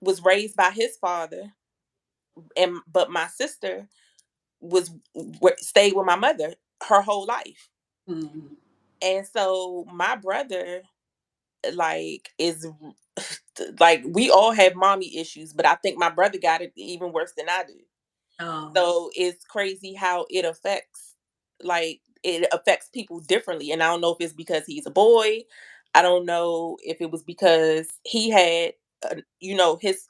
[SPEAKER 1] was raised by his father, and but my sister stayed with my mother her whole life.
[SPEAKER 2] Mhm.
[SPEAKER 1] And so my brother, like, is like, we all have mommy issues, but I think my brother got it even worse than I do.
[SPEAKER 2] Oh.
[SPEAKER 1] So it's crazy how it affects people differently. And I don't know if it's because he's a boy. I don't know if it was because he had,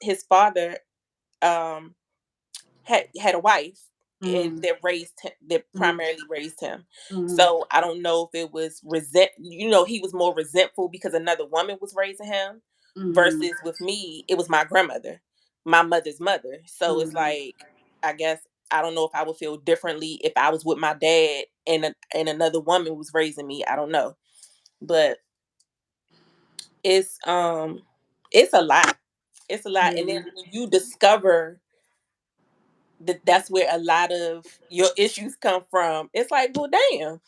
[SPEAKER 1] his father um had a wife
[SPEAKER 2] Mm,
[SPEAKER 1] that raised him, that
[SPEAKER 2] mm,
[SPEAKER 1] primarily raised him.
[SPEAKER 2] mm,
[SPEAKER 1] So I don't know if it was he was more resentful because another woman was raising him,
[SPEAKER 2] mm,
[SPEAKER 1] versus with me, it was my grandmother, my mother's mother. So it's
[SPEAKER 2] mm.
[SPEAKER 1] like, I guess I don't know if I would feel differently if I was with my dad and another woman was raising me. I don't know, but it's um it's a lot. It's a lot, and then
[SPEAKER 2] Yeah.
[SPEAKER 1] when you discover that's where a lot of your issues come from. It's like, well, damn.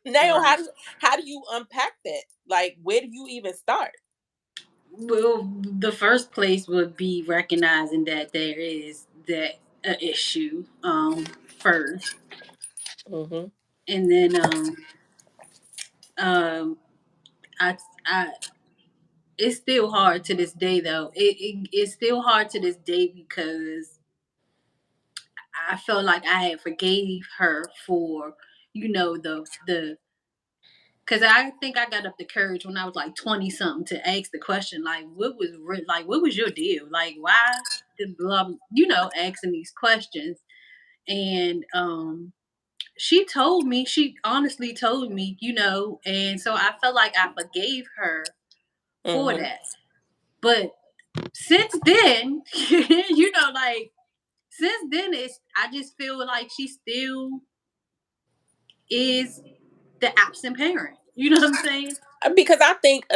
[SPEAKER 1] Now,
[SPEAKER 2] Right.
[SPEAKER 1] how do you unpack that? Like, where do you even start?
[SPEAKER 2] Well, the first place would be recognizing that there is that a issue first,
[SPEAKER 1] Hmm.
[SPEAKER 2] and then um I it's still hard to this day though. It's still hard to this day because I felt like I had forgave her for the because I think I got up the courage when I was like 20 something to ask the question like what was your deal, like why did blah, asking these questions. And she honestly told me, and so I felt like I forgave her for
[SPEAKER 1] Hmm.
[SPEAKER 2] that. But since then, like since then, I just feel like she still is the absent parent. You know what I'm saying?
[SPEAKER 1] Because I think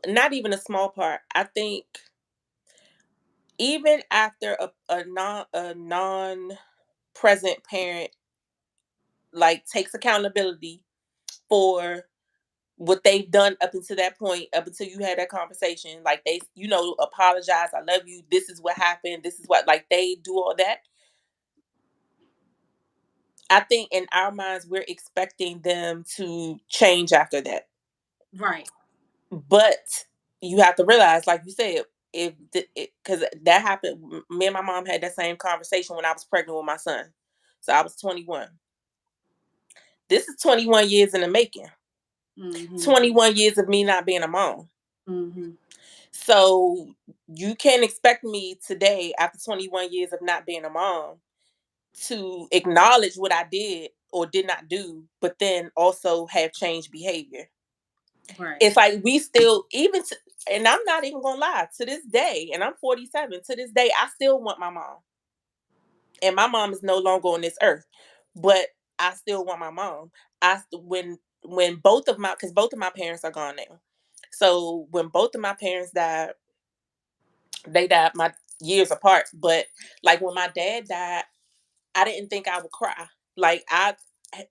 [SPEAKER 1] not even a small part. I think even after a non present parent like takes accountability for what they've done up until that point, up until you had that conversation, like they, apologize, I love you, this is what happened, this is what, like, they do all that. I think in our minds we're expecting them to change after that.
[SPEAKER 2] Right.
[SPEAKER 1] But you have to realize, like you said, if because that happened, me and my mom had that same conversation when I was pregnant with my son. So I was 21. This is 21 years in the making.
[SPEAKER 2] Mhm.
[SPEAKER 1] 21 years of me not being a mom.
[SPEAKER 2] Mhm.
[SPEAKER 1] So you can't expect me today, after 21 years of not being a mom, to acknowledge what I did or did not do, but then also have changed behavior.
[SPEAKER 2] Right.
[SPEAKER 1] It's like we still, and I'm not even gonna lie, to this day, and I'm 47, to this day, I still want my mom. And my mom is no longer on this earth, but I still want my mom. When both of my parents are gone now. So when both of my parents died, they died my years apart. But like when my dad died, I didn't think I would cry. Like I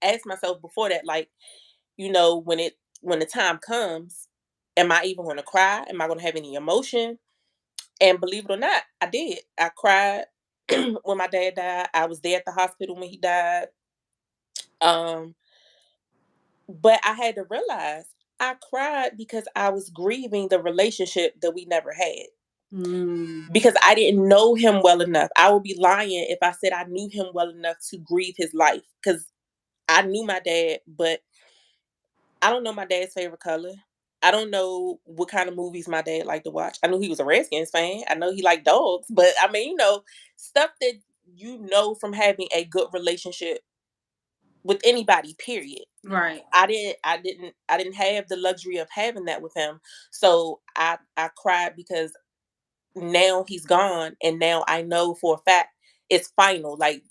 [SPEAKER 1] asked myself before that, like, when the time comes, am I even gonna cry? Am I gonna have any emotion? And believe it or not, I did. I cried when my dad died. I was there at the hospital when he died. Um, but I had to realize I cried because I was grieving the relationship that we never had.
[SPEAKER 2] Mm.
[SPEAKER 1] Because I didn't know him well enough. I would be lying if I said I knew him well enough to grieve his life. Because I knew my dad, but I don't know my dad's favorite color. I don't know what kind of movies my dad liked to watch. I knew he was a Redskins fan. I know he liked dogs, but I mean, stuff that from having a good relationship with anybody, period.
[SPEAKER 2] Right.
[SPEAKER 1] I didn't have the luxury of having that with him. So I cried because now he's gone and now I know for a fact it's final. Like,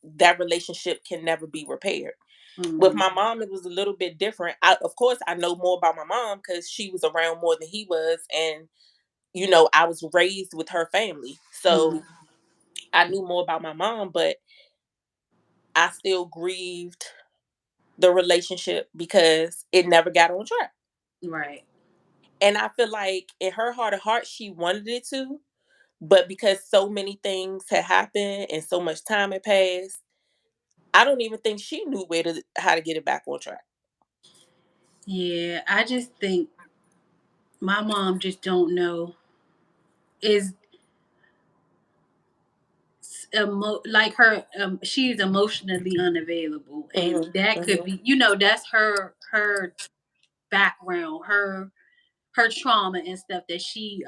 [SPEAKER 1] that relationship can never be repaired. With
[SPEAKER 2] Mhm.
[SPEAKER 1] my mom, it was a little bit different. Of course, I know more about my mom because she was around more than he was, and I was raised with her family,
[SPEAKER 2] Mhm.
[SPEAKER 1] so I knew more about my mom. But I still grieved the relationship because it never got on track.
[SPEAKER 2] Right.
[SPEAKER 1] And I feel like in her heart of hearts, she wanted it to, but because so many things had happened and so much time had passed, I don't even think she knew how to get it back on track.
[SPEAKER 2] Yeah, I just think my mom just don't know is like her she's emotionally unavailable, and
[SPEAKER 1] Mhm.
[SPEAKER 2] that could
[SPEAKER 1] Mhm.
[SPEAKER 2] be, that's her background, her trauma and stuff that she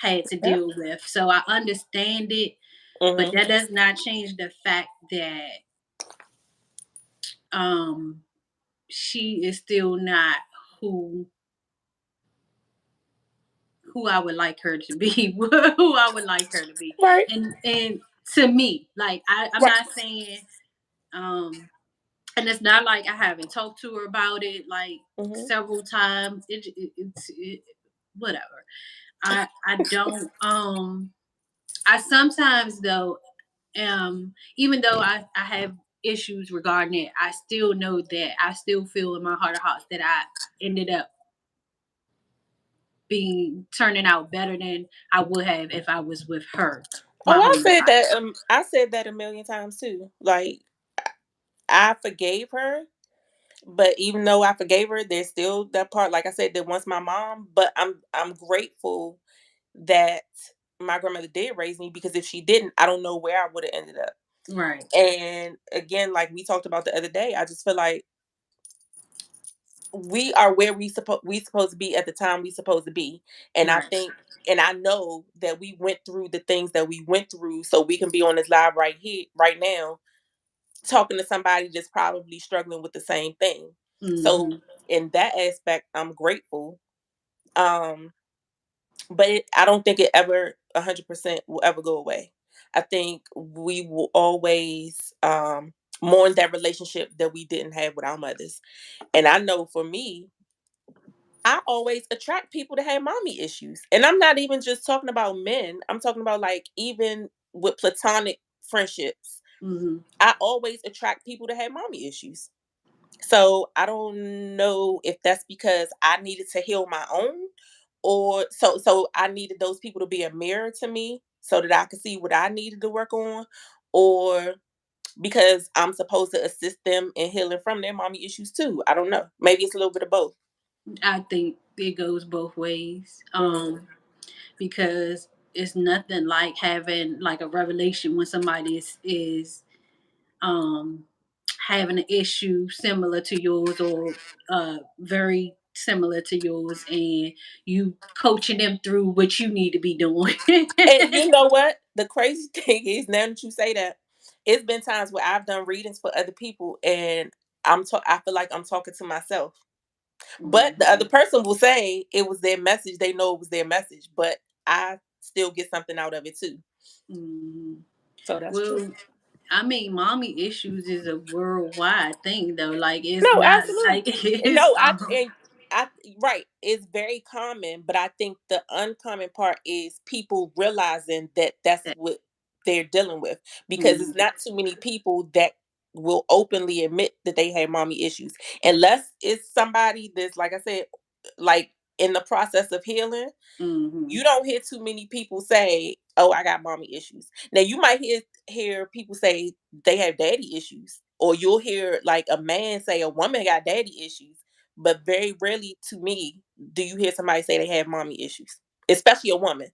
[SPEAKER 2] had to
[SPEAKER 1] Yep.
[SPEAKER 2] deal with. So I understand it, but
[SPEAKER 1] Mhm.
[SPEAKER 2] that does not change the fact that um she is still not who who I would like her to be, who I would like her to be.
[SPEAKER 1] Right.
[SPEAKER 2] And to me, like I'm
[SPEAKER 1] Right.
[SPEAKER 2] not saying um and it's not like I haven't talked to her about it like
[SPEAKER 1] Mhm.
[SPEAKER 2] several times. Whatever. I don't I sometimes though even though I have issues regarding it, I still know that I still feel in my heart of hearts that I ended up being turning out better than I would have if I was with her my
[SPEAKER 1] Oh, I
[SPEAKER 2] whole
[SPEAKER 1] said
[SPEAKER 2] life.
[SPEAKER 1] that. I said that a million times too. Like I forgave her, but even though I forgave her, there's still that part. Like I said, that once my mom. But I'm grateful that my grandmother did raise me because if she didn't, I don't know where I would have ended up.
[SPEAKER 2] Right.
[SPEAKER 1] And again, like we talked about the other day, I just feel like we are where we supposed to be at the time we supposed to be. And I
[SPEAKER 2] Right.
[SPEAKER 1] think and I know that we went through the things that we went through so we can be on this live right here right now talking to somebody that's probably struggling with the same thing. So
[SPEAKER 2] Hmm.
[SPEAKER 1] in that aspect, I'm grateful. Um but I don't think it ever 100% will ever go away. I think we will always mourn that relationship that we didn't have with our mothers. And I know for me, I always attract people that have mommy issues. And I'm not even just talking about men. I'm talking about like even with platonic friendships.
[SPEAKER 2] Hmm.
[SPEAKER 1] I always attract people that have mommy issues. So I don't know if that's because I needed to heal my own or so I needed those people to be a mirror to me so that I could see what I needed to work on or because I'm supposed to assist them in healing from their mommy issues too. I don't know. Maybe it's a little bit of both.
[SPEAKER 2] I think it goes both ways.
[SPEAKER 1] Mm.
[SPEAKER 2] Because it's nothing like having like a revelation when somebody is um having an issue similar to yours or very similar to yours, and you coaching them through what you need to be doing.
[SPEAKER 1] And you know what? The crazy thing is, now that you say that, it's been times where I've done readings for other people, and I feel like I'm talking to myself. But the other
[SPEAKER 2] Mhm,
[SPEAKER 1] person will say it was their message. They know it was their message, but I still get something out of it too.
[SPEAKER 2] mhm.
[SPEAKER 1] So that's true.
[SPEAKER 2] Well, I mean, mommy issues is a worldwide thing, though. Like, it's
[SPEAKER 1] No,
[SPEAKER 2] not
[SPEAKER 1] absolutely.
[SPEAKER 2] like it's
[SPEAKER 1] No, I right. It's very common, but I think the uncommon part is people realizing that that's
[SPEAKER 2] that.
[SPEAKER 1] what they're dealing with because it's
[SPEAKER 2] Mhm,
[SPEAKER 1] not too many people that will openly admit that they have mommy issues unless it's somebody that's like I said like in the process of healing. You
[SPEAKER 2] mhm.
[SPEAKER 1] don't hear too many people say, "Oh, I got mommy issues." Now you might hear people say they have daddy issues, or you'll hear like a man say a woman got daddy issues, but very rarely to me do you hear somebody say they have mommy issues, especially a woman.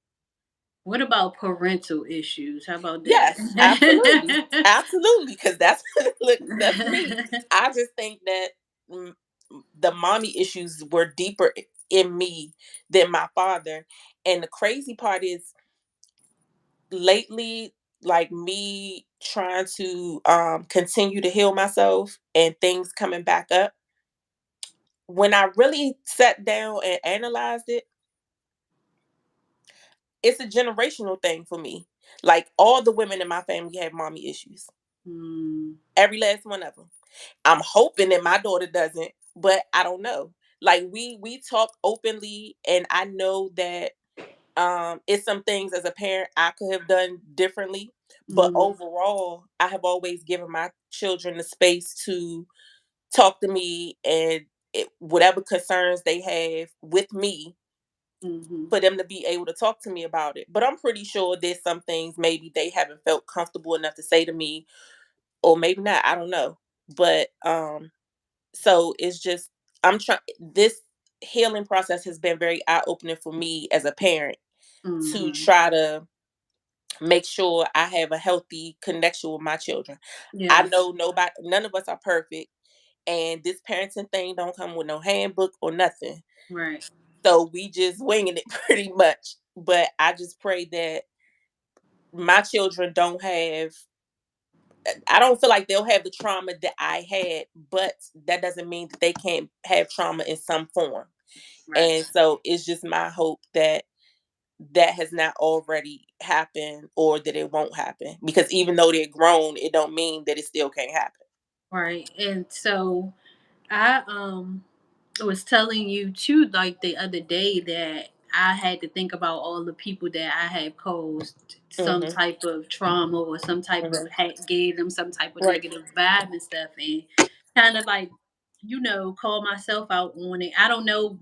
[SPEAKER 2] What about parental issues? How about
[SPEAKER 1] Yes, absolutely,
[SPEAKER 2] that?
[SPEAKER 1] absolutely, because that's look, that's me. I just think that mm, the mommy issues were deeper in me than my father, and the crazy part is lately like me trying to continue to heal myself and things coming back up when I really sat down and analyzed it, it's a generational thing for me. Like all the women in my family have mommy issues,
[SPEAKER 2] Mm,
[SPEAKER 1] every last one of them. I'm hoping that my daughter doesn't, but I don't know. Like we talk openly and I know that it's some things as a parent I could have done differently, but
[SPEAKER 2] mhm,
[SPEAKER 1] overall, I have always given my children the space to talk to me and whatever concerns they have with me
[SPEAKER 2] mhm.
[SPEAKER 1] for them to be able to talk to me about it. But I'm pretty sure there's some things maybe they haven't felt comfortable enough to say to me, or maybe not. I don't know. But so it's just I'm trying this healing process has been very eye opening for me as a parent to
[SPEAKER 2] Mhm.
[SPEAKER 1] try to make sure I have a healthy connection with my children. I
[SPEAKER 2] Yes.
[SPEAKER 1] know none of us are perfect, and this parenting thing don't come with no handbook or nothing.
[SPEAKER 2] Right.
[SPEAKER 1] So we just winging it pretty much. But I just pray that my children don't have. I don't feel like they'll have the trauma that I had, but that doesn't mean that they can't have trauma in some form.
[SPEAKER 2] Right.
[SPEAKER 1] And so it's just my hope that that has not already happened or that it won't happen. Because even though they're grown, it don't mean that it still can't happen.
[SPEAKER 2] Right. And so I was telling you too, like the other day, that I had to think about all the people that I had caused some
[SPEAKER 1] Hmm.
[SPEAKER 2] type of trauma or some type of
[SPEAKER 1] Hmm.
[SPEAKER 2] gave them some type of
[SPEAKER 1] Right.
[SPEAKER 2] negative vibe and stuff, and kind of like, call myself out on it. I don't know,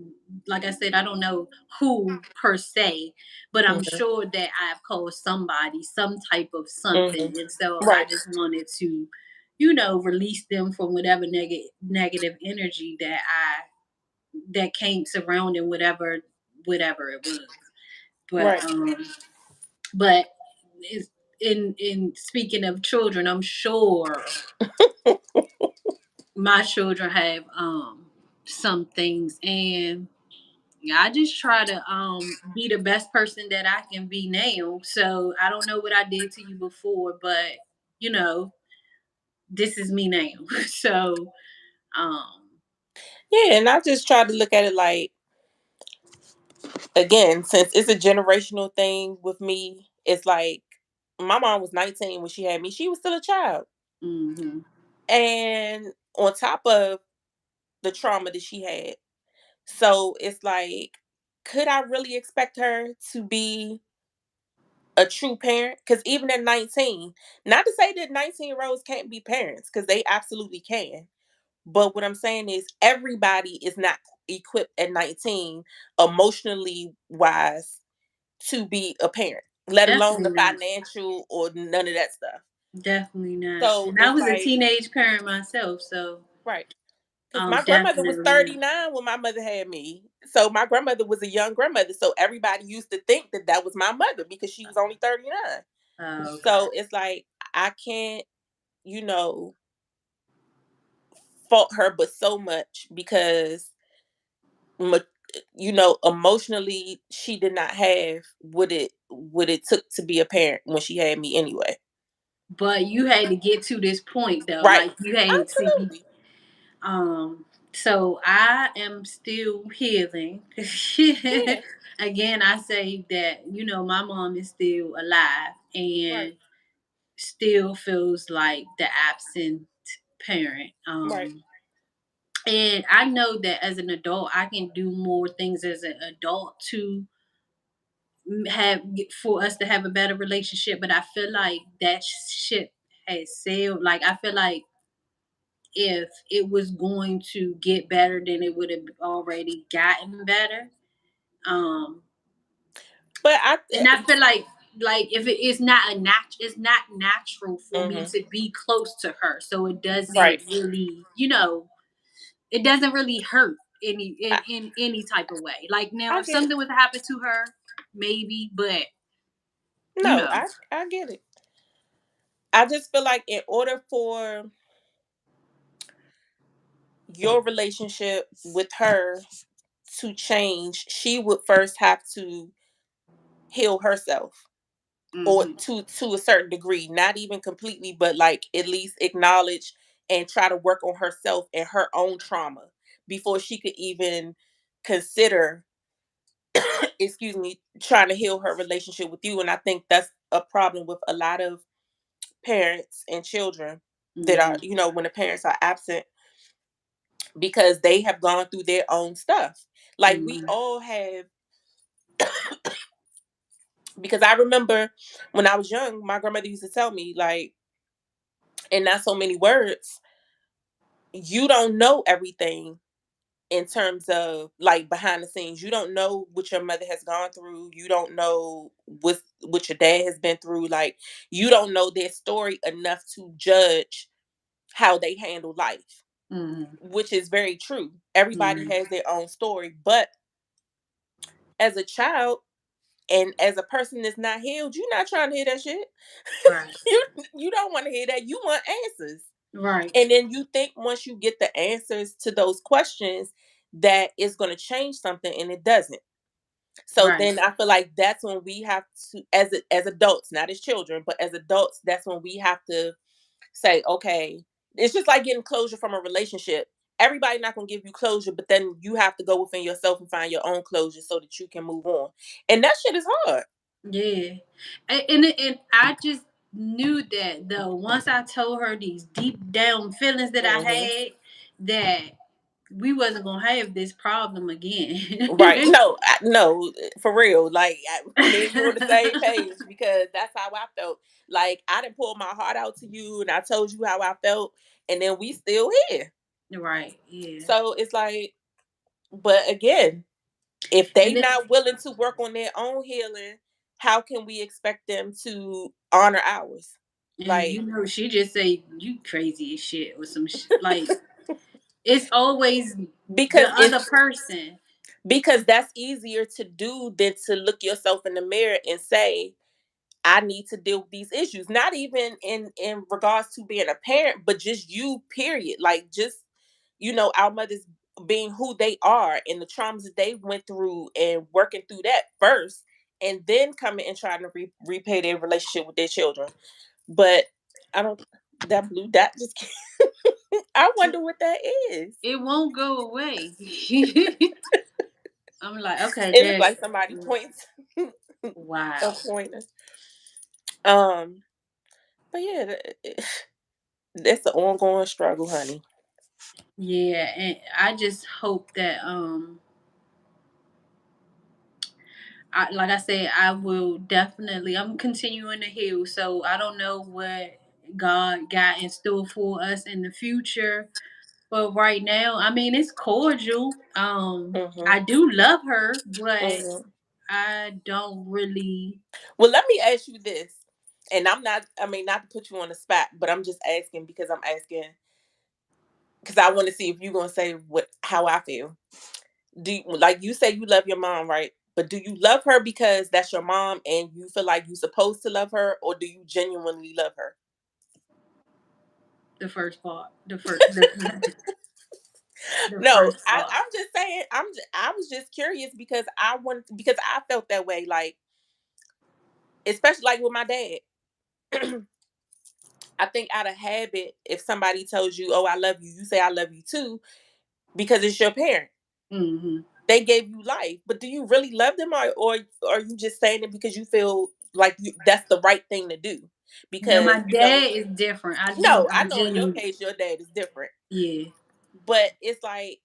[SPEAKER 2] like I said, I don't know who per se, but I'm
[SPEAKER 1] Hmm.
[SPEAKER 2] sure that I've caused somebody some type of
[SPEAKER 1] Hmm.
[SPEAKER 2] something, and so I
[SPEAKER 1] Right.
[SPEAKER 2] just wanted to, release them from whatever negative energy that came surrounding whatever it was. But
[SPEAKER 1] Right.
[SPEAKER 2] but it's, in speaking of children, I'm sure my children have some things, and yeah, I just try to be the best person that I can be now. So I don't know what I did to you before, but you know, this is me now. So um
[SPEAKER 1] Yeah, and I just try to look at it like, again, since it's a generational thing with me, it's like my mom was 19 when she had me. She was still a child.
[SPEAKER 2] mhm.
[SPEAKER 1] And on top of the trauma that she had. So it's like, could I really expect her to be a true parent? Because even at 19, not to say that 19-year-olds can't be parents, because they absolutely can. But what I'm saying is, everybody is not equipped at 19, emotionally wise, to be a parent, let alone
[SPEAKER 2] Definitely
[SPEAKER 1] the
[SPEAKER 2] not.
[SPEAKER 1] financial or none of that stuff.
[SPEAKER 2] Definitely not.
[SPEAKER 1] So
[SPEAKER 2] And I
[SPEAKER 1] it's
[SPEAKER 2] was a
[SPEAKER 1] like,
[SPEAKER 2] teenage parent myself, so
[SPEAKER 1] right. Because my grandmother was
[SPEAKER 2] definitely not.
[SPEAKER 1] 39 when my mother had me. So my grandmother was a young grandmother. So everybody used to think that that was my mother because she was only 39.
[SPEAKER 2] Oh, okay.
[SPEAKER 1] So it's like, I can't, you know, fault her but so much because, ma- emotionally, she did not have what it took to be a parent when she had me anyway.
[SPEAKER 2] But you had to get to this point though.
[SPEAKER 1] Right.
[SPEAKER 2] Like you had to be
[SPEAKER 1] Absolutely.
[SPEAKER 2] so I am still healing.
[SPEAKER 1] Yeah.
[SPEAKER 2] Again, I say that, my mom is still alive
[SPEAKER 1] Right.
[SPEAKER 2] and still feels like the absent parent.
[SPEAKER 1] Right.
[SPEAKER 2] And I know that as an adult, I can do more things as an adult to for us to have a better relationship. But I feel like that shit has sailed. Like I feel like if it was going to get better, then it would have already gotten better. Um,
[SPEAKER 1] But I.
[SPEAKER 2] and I feel like if it is not it's not natural for me
[SPEAKER 1] Hmm.
[SPEAKER 2] to be close to her, so it doesn't
[SPEAKER 1] Right.
[SPEAKER 2] really, it doesn't really hurt
[SPEAKER 1] I,
[SPEAKER 2] in any type of way. Like now,
[SPEAKER 1] I
[SPEAKER 2] if
[SPEAKER 1] get it.
[SPEAKER 2] something was to happen to her, maybe, but you
[SPEAKER 1] No,
[SPEAKER 2] know,
[SPEAKER 1] I get it. I just feel like in order for your relationship with her to change, she would first have to heal herself, or
[SPEAKER 2] hmm
[SPEAKER 1] to a certain degree, not even completely, but like at least acknowledge and try to work on herself and her own trauma before she could even consider, excuse me, trying to heal her relationship with you. And I think that's a problem with a lot of parents and children that are,
[SPEAKER 2] hmm
[SPEAKER 1] when the parents are absent, because they have gone through their own stuff. Like we
[SPEAKER 2] hmm
[SPEAKER 1] all have, because I remember when I was young, my grandmother used to tell me, like, in not so many words, you don't know everything in terms of like behind the scenes. You don't know what your mother has gone through. You don't know what your dad has been through. Like, you don't know their story enough to judge how they handle life.
[SPEAKER 2] Mhm.
[SPEAKER 1] which is very true. Everybody
[SPEAKER 2] Mhm.
[SPEAKER 1] has their own story, but as a child and as a person that's not healed, you're not trying to hear that shit.
[SPEAKER 2] Right.
[SPEAKER 1] You don't want to hear that. You want answers.
[SPEAKER 2] Right.
[SPEAKER 1] And then you think once you get the answers to those questions that it's going to change something, and it doesn't. So
[SPEAKER 2] Right.
[SPEAKER 1] then I feel like that's when we have to, as adults, not as children, but as adults, that's when we have to say, okay, it's just like getting closure from a relationship. Everybody not gonna give you closure, but then you have to go within yourself and find your own closure so that you can move on. And that shit is hard.
[SPEAKER 2] Yeah. And I just knew that though. Once I told her these deep down feelings that I
[SPEAKER 1] Hmm.
[SPEAKER 2] had, that we wasn't gonna have this problem again.
[SPEAKER 1] Right? No, no, for real. Like me and you on the same page because that's how I felt. Like I didn't pour my heart out to you, and I told you how I felt, and then we still here.
[SPEAKER 2] Right. Yeah.
[SPEAKER 1] So it's like, but again, if they
[SPEAKER 2] And it,
[SPEAKER 1] not willing to work on their own healing, how can we expect them to honor ours?
[SPEAKER 2] and
[SPEAKER 1] Like,
[SPEAKER 2] you know, she just say you crazy as shit or some like it's always the
[SPEAKER 1] because
[SPEAKER 2] other
[SPEAKER 1] it's
[SPEAKER 2] person.
[SPEAKER 1] because that's easier to do than to look yourself in the mirror and say, I need to deal with these issues. Not even in regards to being a parent, but just you, period. Like just, our mothers being who they are and the traumas that they went through and working through that first, and then coming and trying to repay their relationship with their children. But I don't. That blue dot just. I wonder what that is.
[SPEAKER 2] It won't go away. I'm like, okay,
[SPEAKER 1] It looked
[SPEAKER 2] there's
[SPEAKER 1] like somebody points a
[SPEAKER 2] wow.
[SPEAKER 1] pointer. Um, but yeah, that's an ongoing struggle, honey.
[SPEAKER 2] Yeah, and I just hope that like I said, I will definitely I'm continuing to heal. So I don't know what God got in store for us in the future. But right now, I mean it's cordial.
[SPEAKER 1] Hmm.
[SPEAKER 2] I do love her, but
[SPEAKER 1] Hmm.
[SPEAKER 2] I don't really
[SPEAKER 1] Well, let me ask you this, and I'm not. I mean, not to put you on the spot, but I'm just asking because I'm asking because I want to see if you're gonna say what how I feel. Do you, like you say you love your mom, right? But do you love her because that's your mom and you feel like you're supposed to love her, or do you genuinely love her?
[SPEAKER 2] the first part. The first the
[SPEAKER 1] No,
[SPEAKER 2] first
[SPEAKER 1] I,
[SPEAKER 2] part.
[SPEAKER 1] I'm just saying. I was just curious because I felt that way. Like especially like with my dad. I think out of habit, if somebody tells you, "Oh, I love you," you say, "I love you too," because it's your parent.
[SPEAKER 2] Hmm.
[SPEAKER 1] They gave you life, but do you really love them, or are you just saying it because you feel like that's the right thing to do?
[SPEAKER 2] Now
[SPEAKER 1] Because
[SPEAKER 2] my dad is different.
[SPEAKER 1] no, I
[SPEAKER 2] I'm
[SPEAKER 1] know in your
[SPEAKER 2] genuine.
[SPEAKER 1] case your dad is different,
[SPEAKER 2] Yeah.
[SPEAKER 1] but it's like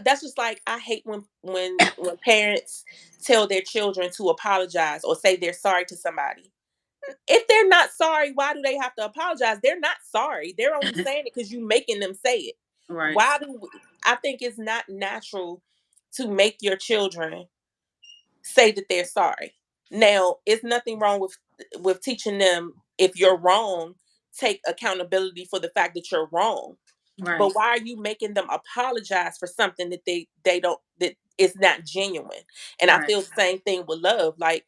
[SPEAKER 1] that's just like I hate when parents tell their children to apologize or say they're sorry to somebody. If they're not sorry, why do they have to apologize? They're not sorry. They're only saying it because you making them say it.
[SPEAKER 2] Right.
[SPEAKER 1] Why do I think it's not natural to make your children say that they're sorry? Now, it's nothing wrong with teaching them if you're wrong, take accountability for the fact that you're wrong.
[SPEAKER 2] Right.
[SPEAKER 1] But why are you making them apologize for something that they don't that is not genuine? And I
[SPEAKER 2] Right.
[SPEAKER 1] feel the same thing with love. Like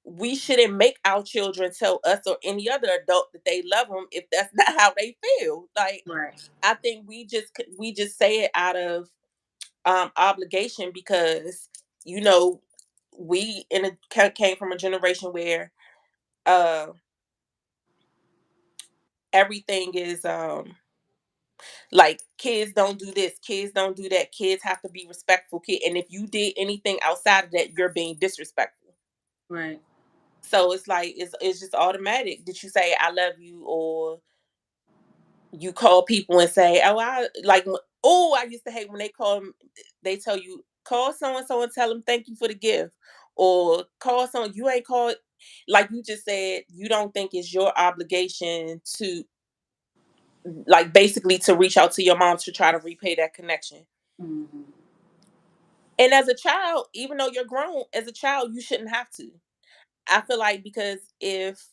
[SPEAKER 1] we shouldn't make our children tell us or any other adult that they love them if that's not how they feel. Like
[SPEAKER 2] Right.
[SPEAKER 1] I think we just say it out of obligation because you know we came from a generation where uh everything is like kids don't do this, kids don't do that, kids have to be respectful, and if you did anything outside of that you're being disrespectful.
[SPEAKER 2] Right.
[SPEAKER 1] So it's like it's just automatic. Did you say I love you, or you call people and say, "Oh, I like." Oh, I used to hate when they call 'em. They tell you call so and so and tell them thank you for the gift, or call someone you ain't called. Like you just said, you don't think it's your obligation to like basically to reach out to your mom to try to repay that connection.
[SPEAKER 2] Hmm.
[SPEAKER 1] And as a child, even though you're grown, as a child, you shouldn't have to. I feel like because if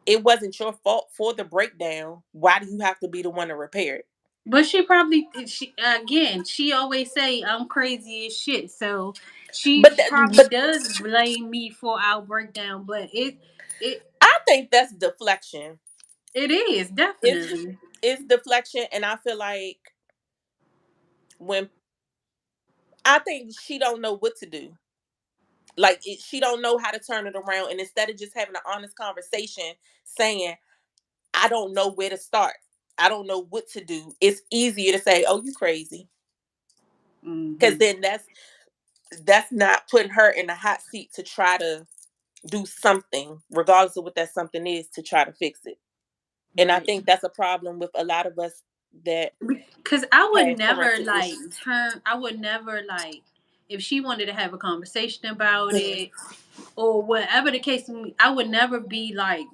[SPEAKER 1] it wasn't your fault for the breakdown. Why do you have to be the one to repair it?
[SPEAKER 2] But she probably she again. She always say I'm crazy as shit. So she
[SPEAKER 1] But
[SPEAKER 2] probably does blame me for our breakdown. But it
[SPEAKER 1] I think that's deflection.
[SPEAKER 2] it is
[SPEAKER 1] It's
[SPEAKER 2] definitely.
[SPEAKER 1] it's deflection, and I feel like when I think she don't know what to do. Like she don't know how to turn it around, and instead of just having an honest conversation, saying, "I don't know where to start. I don't know what to do." It's easier to say, "Oh, you crazy," because
[SPEAKER 2] Hmm.
[SPEAKER 1] then that's not putting her in the hot seat to try to do something, regardless of what that something is, to try to fix it. And I
[SPEAKER 2] Right.
[SPEAKER 1] think that's a problem with a lot of us that
[SPEAKER 2] Because I would
[SPEAKER 1] have
[SPEAKER 2] never
[SPEAKER 1] parental
[SPEAKER 2] like
[SPEAKER 1] issues.
[SPEAKER 2] turn. I would never like if she wanted to have a conversation about it or whatever the case. I would never be like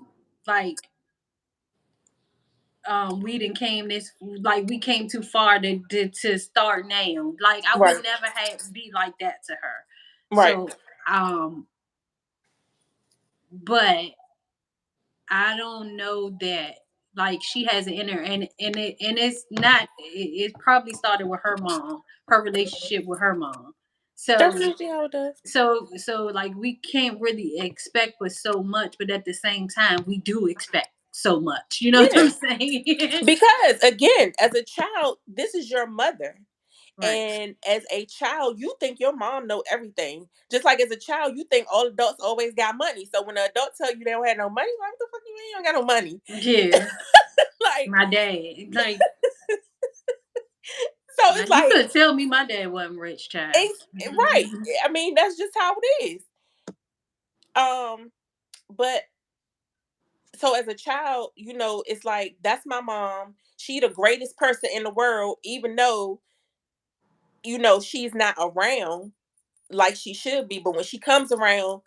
[SPEAKER 2] we didn't came this like we came too far to start now. Like I would
[SPEAKER 1] Right.
[SPEAKER 2] never have be like that to her.
[SPEAKER 1] Right.
[SPEAKER 2] So but I don't know that like she has an inner and it's not it probably started with her mom, her relationship with her mom.
[SPEAKER 1] That's
[SPEAKER 2] So
[SPEAKER 1] usually how it does.
[SPEAKER 2] so like we can't really expect with so much, but at the same time we do expect so much. You know what I'm
[SPEAKER 1] Yeah.
[SPEAKER 2] saying?
[SPEAKER 1] Because again, as a child, this is your mother.
[SPEAKER 2] Right.
[SPEAKER 1] And as a child, you think your mom know everything. Just like as a child, you think all adults always got money. So when an adult tell you they don't have no money, like what the fuck you mean you don't got no money?
[SPEAKER 2] Yeah.
[SPEAKER 1] Like
[SPEAKER 2] My dad. Like
[SPEAKER 1] so
[SPEAKER 2] now
[SPEAKER 1] it's
[SPEAKER 2] you
[SPEAKER 1] like
[SPEAKER 2] could tell me my dad wasn't rich, child.
[SPEAKER 1] right. I mean, that's just how it is. Um, but so as a child, it's like that's my mom. She the greatest person in the world, even though, she's not around like she should be. But when she comes around,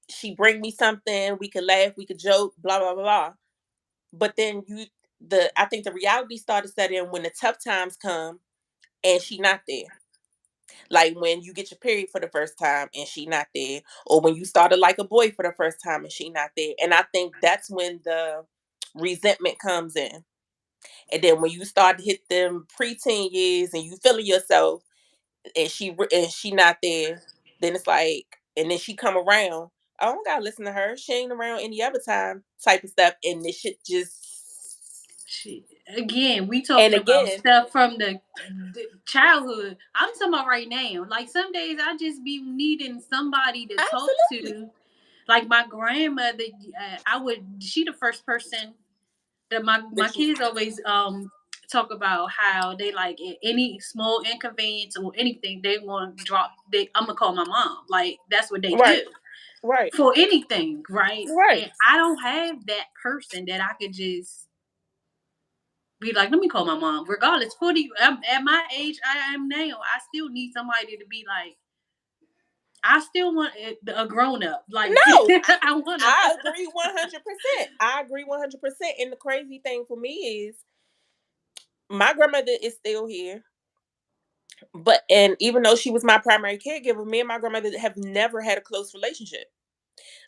[SPEAKER 1] she bring me something, we could laugh, we could joke, blah, blah, blah, blah. But then I think the reality started setting in when the tough times come and she not there. Like when you get your period for the first time and she not there, or when you started like a boy for the first time and she not there. And I think that's when the resentment comes in. And then when you start to hit them preteen years and you feeling yourself and she not there, then it's like, and then she come around. I don't gotta listen to her. She ain't around any other time, type of stuff. And this shit just,
[SPEAKER 2] She, again, we
[SPEAKER 1] and
[SPEAKER 2] talking about
[SPEAKER 1] again,
[SPEAKER 2] stuff from the childhood. I'm talking about right now. Like some days I just be needing somebody to talk
[SPEAKER 1] absolutely.
[SPEAKER 2] to. Like my grandmother, I would. She the first person that my
[SPEAKER 1] That you
[SPEAKER 2] kids always talk about how they like any small inconvenience or anything they want to drop. I'm gonna call my mom. Like that's what they
[SPEAKER 1] right,
[SPEAKER 2] do
[SPEAKER 1] right,
[SPEAKER 2] for anything, right?
[SPEAKER 1] right.
[SPEAKER 2] And I don't have that person that I could just be like, let me call my mom. Regardless, 40 at my age I am now, I still need somebody to be like, I still want a grown up. Like
[SPEAKER 1] No,
[SPEAKER 2] I want to.
[SPEAKER 1] I agree 100%. I agree 100%. And the crazy thing for me is my grandmother is still here. But and even though she was my primary caregiver, me and my grandmother have never had a close relationship.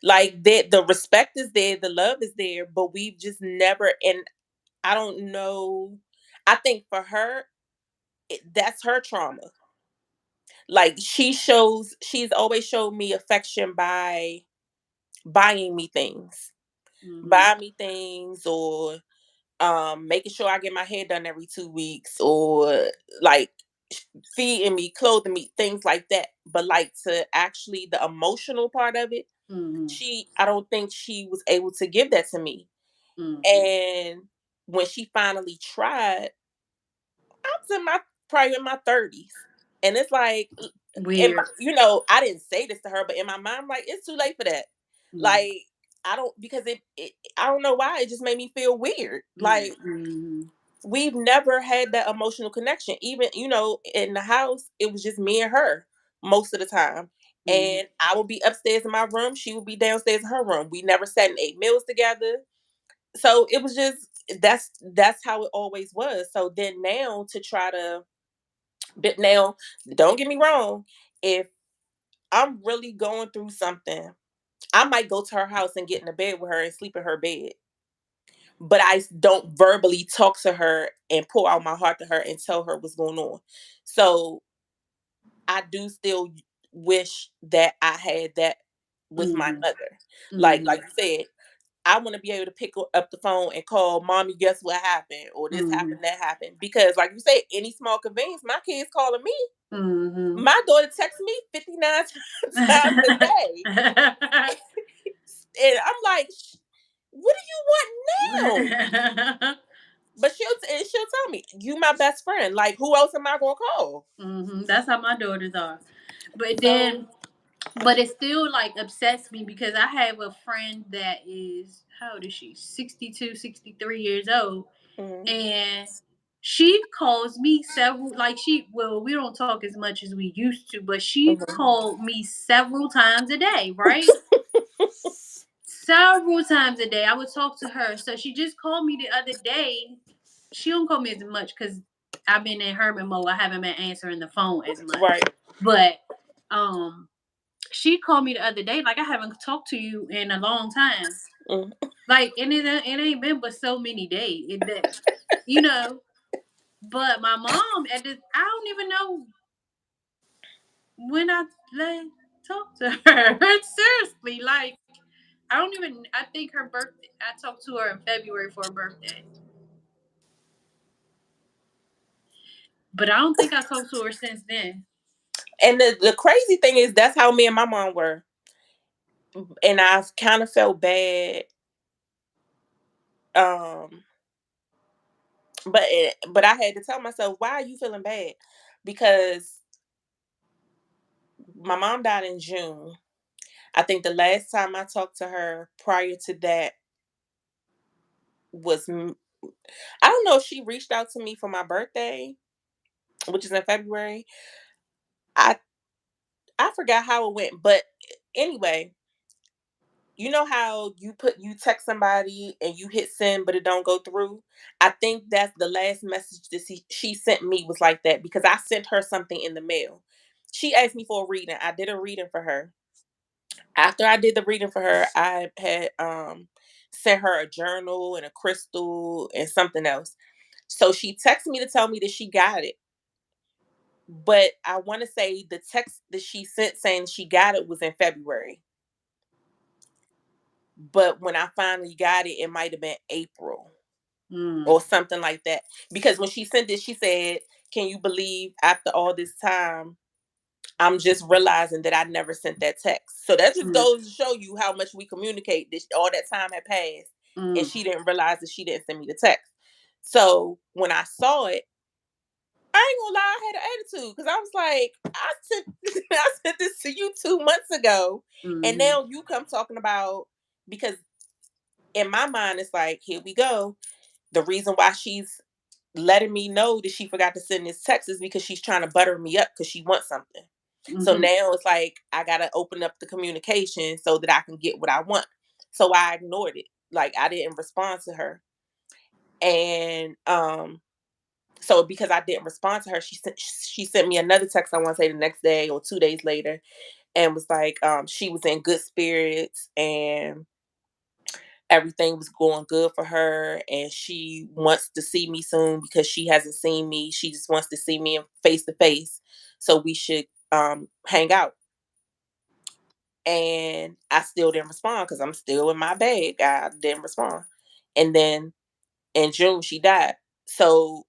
[SPEAKER 1] Like the respect is there, the love is there, but we've just never. And I don't know. I think for her, that's her trauma. Like she's always showed me affection by buying me things,
[SPEAKER 2] Hmm.
[SPEAKER 1] buying me things, or making sure I get my hair done every 2 weeks, or like feeding me, clothing me, things like that. But like to actually the emotional part of it,
[SPEAKER 2] Hmm.
[SPEAKER 1] I don't think she was able to give that to me.
[SPEAKER 2] Hmm.
[SPEAKER 1] And when she finally tried, I was probably in my 30s. And it's like,
[SPEAKER 2] Weird.
[SPEAKER 1] I didn't say this to her, but in my mind, I'm like, it's too late for that.
[SPEAKER 2] Mm.
[SPEAKER 1] Like, I don't, because I don't know why, it just made me feel weird. Like,
[SPEAKER 2] Mm-hmm.
[SPEAKER 1] we've never had that emotional connection. Even, in the house, it was just me and her most of the time.
[SPEAKER 2] Mm-hmm.
[SPEAKER 1] And I would be upstairs in my room, she would be downstairs in her room. We never sat and ate meals together. So it was just that's how it always was. So then now to try to but now don't get me wrong, if I'm really going through something I might go to her house and get in the bed with her and sleep in her bed. But I don't verbally talk to her and pour out my heart to her and tell her what's going on. So I do still wish that I had that with my
[SPEAKER 2] Mm-hmm.
[SPEAKER 1] mother. Like
[SPEAKER 2] Mm-hmm.
[SPEAKER 1] you said, I want to be able to pick up the phone and call mommy, guess what happened? Or this
[SPEAKER 2] Mm-hmm.
[SPEAKER 1] happened, that happened. Because like you say, any small convenience, my kids calling me.
[SPEAKER 2] Mm-hmm.
[SPEAKER 1] My daughter texts me 59 times a day. And I'm like, what do you want now? But she'll tell me, you my best friend. Like, who else am I gonna call?
[SPEAKER 2] Mm-hmm. That's how my daughters are. But
[SPEAKER 1] So,
[SPEAKER 2] then, but it still like upsets me because I have a friend that is, how old is she? 62, 63 years old.
[SPEAKER 1] mm,
[SPEAKER 2] And she calls me several, like well, we don't talk as much as we used to, but she
[SPEAKER 1] mhm.
[SPEAKER 2] called me several times a day, right? Several times a day. I would talk to her. So she just called me the other day. She don't call me as much because I've been in hermit mode. I haven't been answering the phone as much.
[SPEAKER 1] Right.
[SPEAKER 2] But um she called me the other day, like I haven't talked to you in a long time.
[SPEAKER 1] Mm.
[SPEAKER 2] Like, and it ain't been but so many days. You know, but my mom at this, I don't even know when I like talk to her. Seriously, like I don't even. I think her birthday. I talked to her in February for her birthday, but I don't think I talked to her since then.
[SPEAKER 1] And the crazy thing is, that's how me and my mom were. And I kind of felt bad. Um, but I had to tell myself, why are you feeling bad? Because my mom died in June. I think the last time I talked to her prior to that was I don't know if she reached out to me for my birthday, which is in February. I I forgot how it went, but anyway, you know how you text somebody and you hit send but it don't go through? I think that's the last message that she sent me was like that because I sent her something in the mail. She asked me for a reading. I did a reading for her. After I did the reading for her, I had sent her a journal and a crystal and something else. So she texted me to tell me that she got it. But I want to say the text that she sent saying she got it was in February. But when I finally got it, it might have been April
[SPEAKER 2] Mm,
[SPEAKER 1] or something like that. Because when she sent it, she said, "Can you believe after all this time, I'm just realizing that I never sent that text." So that just
[SPEAKER 2] mm,
[SPEAKER 1] goes to show you how much we communicate. This all that time had passed, and
[SPEAKER 2] mm,
[SPEAKER 1] she didn't realize that she didn't send me the text. So when I saw it, I ain't gonna lie, I had an attitude because I was like, I sent I sent this to you 2 months ago, and
[SPEAKER 2] mm,
[SPEAKER 1] now you come talking about because in my mind it's like, here we go. The reason why she's letting me know that she forgot to send this text is because she's trying to butter me up because she wants something. So
[SPEAKER 2] mm,
[SPEAKER 1] now it's like I gotta open up the communication so that I can get what I want. So I ignored it. Like I didn't respond to her. And so because I didn't respond to her, she sent me another text, I want to say the next day or 2 days later, and was like, she was in good spirits and everything was going good for her and she wants to see me soon because she hasn't seen me. She just wants to see me face to face. So we should hang out. And I still didn't respond because I'm still in my bag. I didn't respond. And then in June she died. So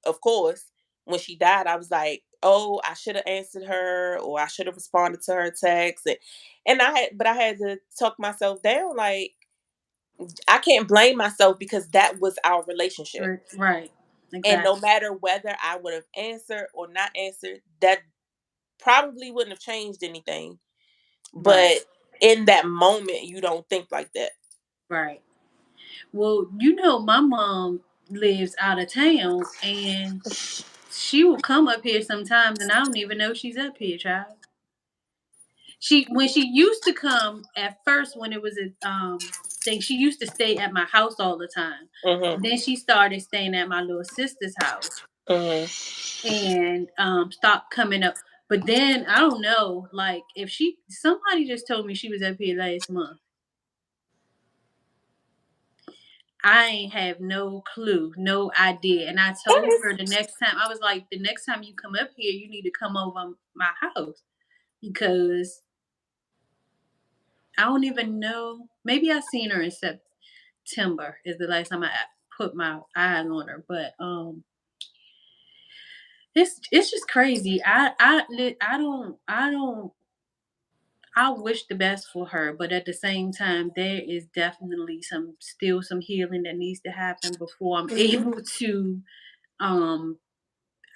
[SPEAKER 1] of course, when she died, I was like, oh, I should have answered her or I should have responded to her text. And I had to talk myself down. Like, I can't blame myself because that was our relationship.
[SPEAKER 2] right,
[SPEAKER 1] And no
[SPEAKER 2] exactly,
[SPEAKER 1] matter whether I would have answered or not answered, that probably wouldn't have changed anything.
[SPEAKER 2] right,
[SPEAKER 1] But in that moment, you don't think like that.
[SPEAKER 2] right. Well, you know, my mom lives out of town, and she will come up here sometimes, and I don't even know she's up here, child. She when she used to come at first when it was a thing, she used to stay at my house all the time.
[SPEAKER 1] Mhm.
[SPEAKER 2] Then she started staying at my little sister's house
[SPEAKER 1] Mhm.
[SPEAKER 2] and stopped coming up. But then I don't know, like if somebody just told me she was up here last month. I ain't have no clue, no idea. And I
[SPEAKER 1] That
[SPEAKER 2] told her the
[SPEAKER 1] is
[SPEAKER 2] next time, I was like, the next time you come up here, you need to come over my house because I don't even know. Maybe I seen her in September is the last time I put my eyes on her. But it's just crazy. I wish the best for her, but at the same time, there is definitely some healing that needs to happen before I'm
[SPEAKER 1] Mhm.
[SPEAKER 2] able to. Um,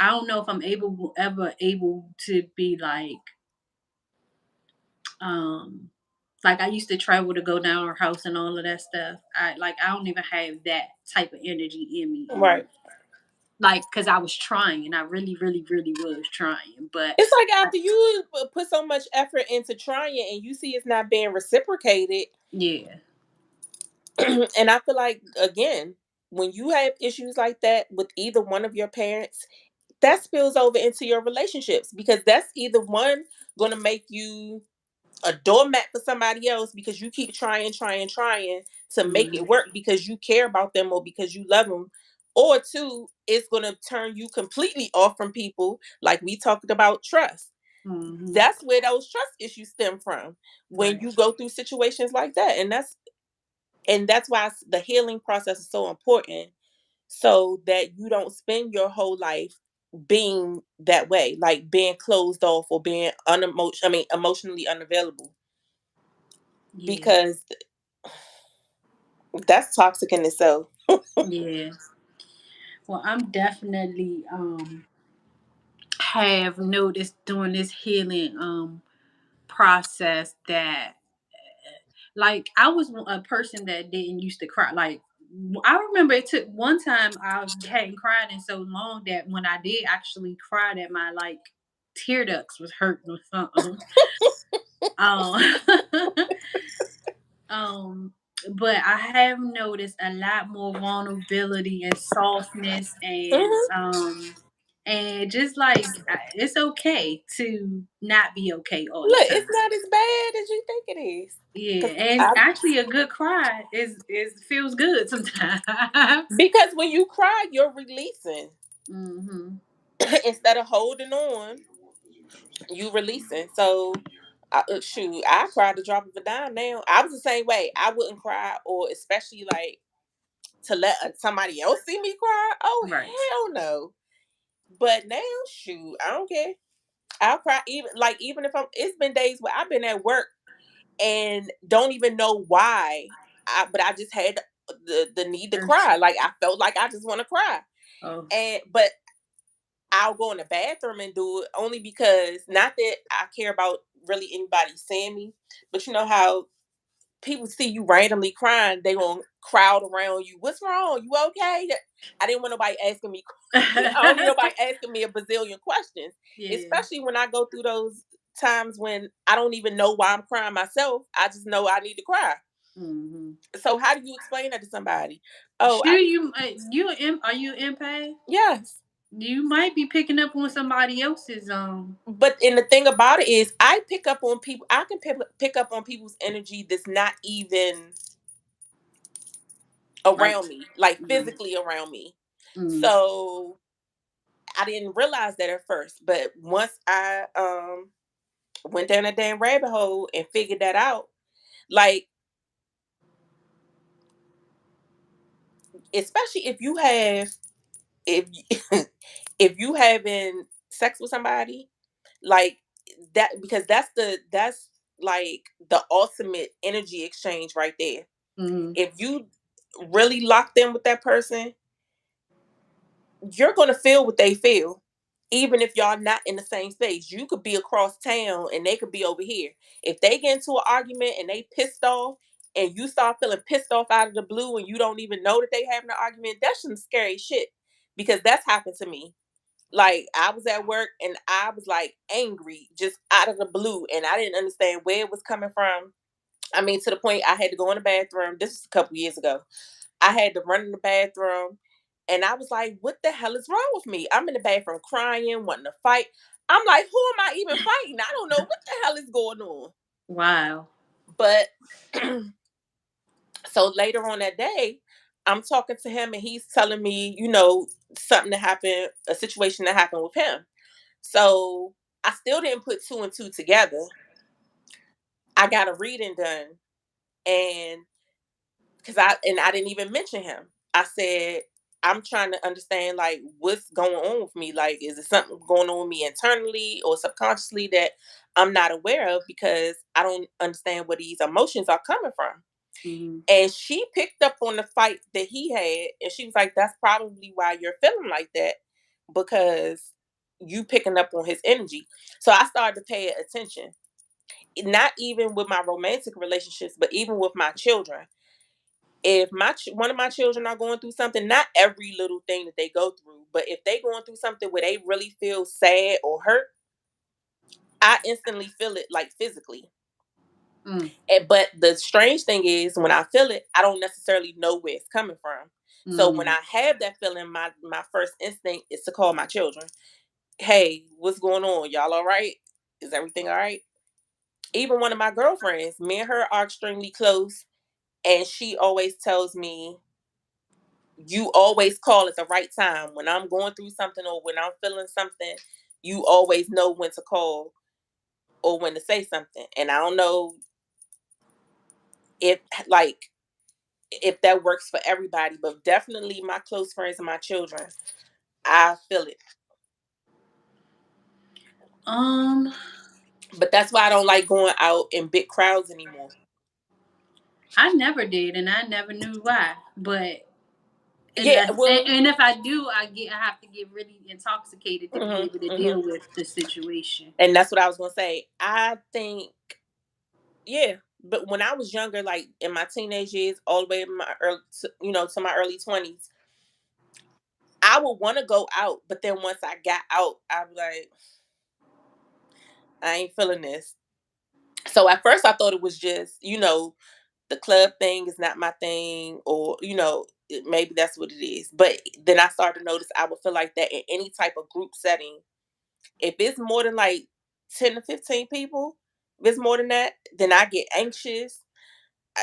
[SPEAKER 2] I don't know if I'm able to be um, like I used to travel to go down her house and all of that stuff. I don't even have that type of energy in me
[SPEAKER 1] Right.
[SPEAKER 2] like because I was trying, and I really, really, really was trying, but
[SPEAKER 1] It's like after you put so much effort into trying and you see it's not being reciprocated,
[SPEAKER 2] yeah,
[SPEAKER 1] and I feel like again, when you have issues like that with either one of your parents, that spills over into your relationships because that's either one going to make you a doormat for somebody else because you keep trying to make
[SPEAKER 2] mhm,
[SPEAKER 1] it work because you care about them or because you love them. Or two, it's going to turn you completely off from people like we talked about trust.
[SPEAKER 2] mhm,
[SPEAKER 1] That's where those trust issues stem from when
[SPEAKER 2] right,
[SPEAKER 1] you go through situations like that. And that's why the healing process is so important so that you don't spend your whole life being that way, like being closed off or being emotionally unavailable
[SPEAKER 2] yeah,
[SPEAKER 1] because that's toxic in itself.
[SPEAKER 2] yeah. Well, I'm definitely have noticed during this healing process that like I was a person that didn't used to cry. Like I remember it took one time I hadn't cried in so long that when I did actually cry, that my like tear ducts was hurting or something. Um, um, but I have noticed a lot more vulnerability and softness
[SPEAKER 1] Mhm.
[SPEAKER 2] and just like it's okay to not be okay all the
[SPEAKER 1] Look,
[SPEAKER 2] time.
[SPEAKER 1] it's not as bad as you think it is.
[SPEAKER 2] Yeah,
[SPEAKER 1] Cause
[SPEAKER 2] and
[SPEAKER 1] I,
[SPEAKER 2] actually a good cry is feels good sometimes.
[SPEAKER 1] because when you cry, you're releasing
[SPEAKER 2] Mhm.
[SPEAKER 1] instead of holding on. You releasing. So, shoot, I cried the drop of a dime. Now I was the same way. I wouldn't cry, or especially like to let somebody else see me cry. Oh
[SPEAKER 2] Right.
[SPEAKER 1] hell no! But now, shoot, I don't care. I'll cry even if I'm. It's been days where I've been at work and don't even know why. But I just had the need to cry. Like I felt like I just want to cry.
[SPEAKER 2] Oh.
[SPEAKER 1] But I'll go in the bathroom and do it only because not that I care about really anybody seeing me, but you know how people see you randomly crying, they gonna crowd around you. What's wrong? You okay? I didn't want nobody asking me. I don't need nobody asking me a bazillion questions,
[SPEAKER 2] Yeah.
[SPEAKER 1] especially when I go through those times when I don't even know why I'm crying myself. I just know I need to cry.
[SPEAKER 2] Mhm.
[SPEAKER 1] So how do you explain that to somebody? Oh,
[SPEAKER 2] Sure,
[SPEAKER 1] I
[SPEAKER 2] are you an empath?
[SPEAKER 1] yes.
[SPEAKER 2] You might be picking up on somebody else's
[SPEAKER 1] But and the thing about it is, I pick up on people. I can pick up on people's energy that's not even
[SPEAKER 2] like
[SPEAKER 1] around me, like
[SPEAKER 2] mm,
[SPEAKER 1] physically around me.
[SPEAKER 2] mm,
[SPEAKER 1] So I didn't realize that at first, but once I went down a damn rabbit hole and figured that out, like especially if if you having sex with somebody like that, because that's like the ultimate energy exchange right there.
[SPEAKER 2] mhm.
[SPEAKER 1] If you really locked in with that person, you're gonna feel what they feel. Even if y'all not in the same space, you could be across town and they could be over here. If they get into an argument and they pissed off and you start feeling pissed off out of the blue and you don't even know that they having an argument, that's some scary shit. Because that's happened to me. Like I was at work and I was like angry just out of the blue and I didn't understand where it was coming from. I mean, to the point I had to go in the bathroom. This was a couple years ago. I had to run in the bathroom and I was like, what the hell is wrong with me? I'm in the bathroom crying, wanting to fight. I'm like, who am I even fighting? I don't know what the hell is going on.
[SPEAKER 2] Wow.
[SPEAKER 1] But so later on that day, I'm talking to him and he's telling me, something that happened, a situation that happened with him. So I still didn't put two and two together. I got a reading done, and I didn't even mention him. I said, I'm trying to understand like what's going on with me. Like, is it something going on with me internally or subconsciously that I'm not aware of, because I don't understand where these emotions are coming from.
[SPEAKER 2] Mm-hmm.
[SPEAKER 1] And she picked up on the fight that he had, and she was like, that's probably why you're feeling like that, because you picking up on his energy. So I started to pay attention. Not even with my romantic relationships, but even with my children. If one of my children are going through something, not every little thing that they go through, but if they going through something where they really feel sad or hurt, I instantly feel it, like physically.
[SPEAKER 2] Mm.
[SPEAKER 1] But the strange thing is, when I feel it, I don't necessarily know where it's coming from. So when
[SPEAKER 2] Mm.
[SPEAKER 1] I have that feeling, my first instinct is to call my children. Hey, what's going on? Y'all all right? Is everything all right? Even one of my girlfriends, me and her are extremely close, and she always tells me, you always call at the right time. When I'm going through something or when I'm feeling something, you always know when to call or when to say something. And I don't know if like if that works for everybody, but definitely my close friends and my children, I feel it.
[SPEAKER 2] Um,
[SPEAKER 1] But that's why I don't like going out in big crowds anymore.
[SPEAKER 2] I never did, and I never knew why. But
[SPEAKER 1] Yeah,
[SPEAKER 2] unless,
[SPEAKER 1] well,
[SPEAKER 2] and if I do, I have to get really intoxicated to be
[SPEAKER 1] hmm
[SPEAKER 2] able to
[SPEAKER 1] hmm
[SPEAKER 2] deal with the situation.
[SPEAKER 1] and that's what I was gonna say. I think, yeah, but when I was younger, like in my teenage years, all the way in my early, to my early 20s, I would want to go out, but then once I got out, I'd be like, I ain't feeling this. So at first, I thought it was just, the club thing is not my thing, or maybe that's what it is. But then I started to notice I would feel like that in any type of group setting. If it's more than like 10 to 15 people, if it's more than that, then I get anxious. I,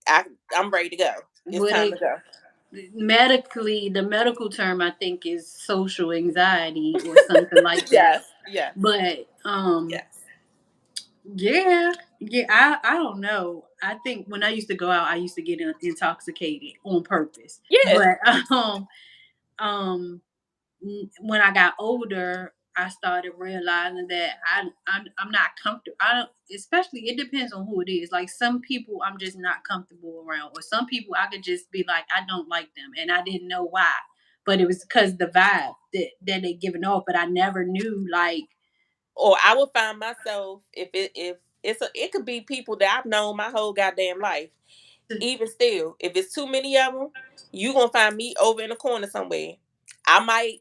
[SPEAKER 1] I I'm ready to go. It's
[SPEAKER 2] What
[SPEAKER 1] time
[SPEAKER 2] it
[SPEAKER 1] to go.
[SPEAKER 2] medically, the medical term I think is social anxiety or something like that.
[SPEAKER 1] Yes, yes,
[SPEAKER 2] But
[SPEAKER 1] yes.
[SPEAKER 2] yeah, yeah. I don't know. I think when I used to go out, I used to get intoxicated on purpose.
[SPEAKER 1] Yeah.
[SPEAKER 2] But um, when I got older, I started realizing that I'm not comfortable. I don't, especially it depends on who it is. Like some people, I'm just not comfortable around, or some people I could just be like, I don't like them, and I didn't know why, but it was because the vibe that they giving off. But I never knew like.
[SPEAKER 1] Or I would find myself, it could be people that I've known my whole goddamn life. Even still, if it's too many of them, you gonna find me over in the corner somewhere. I might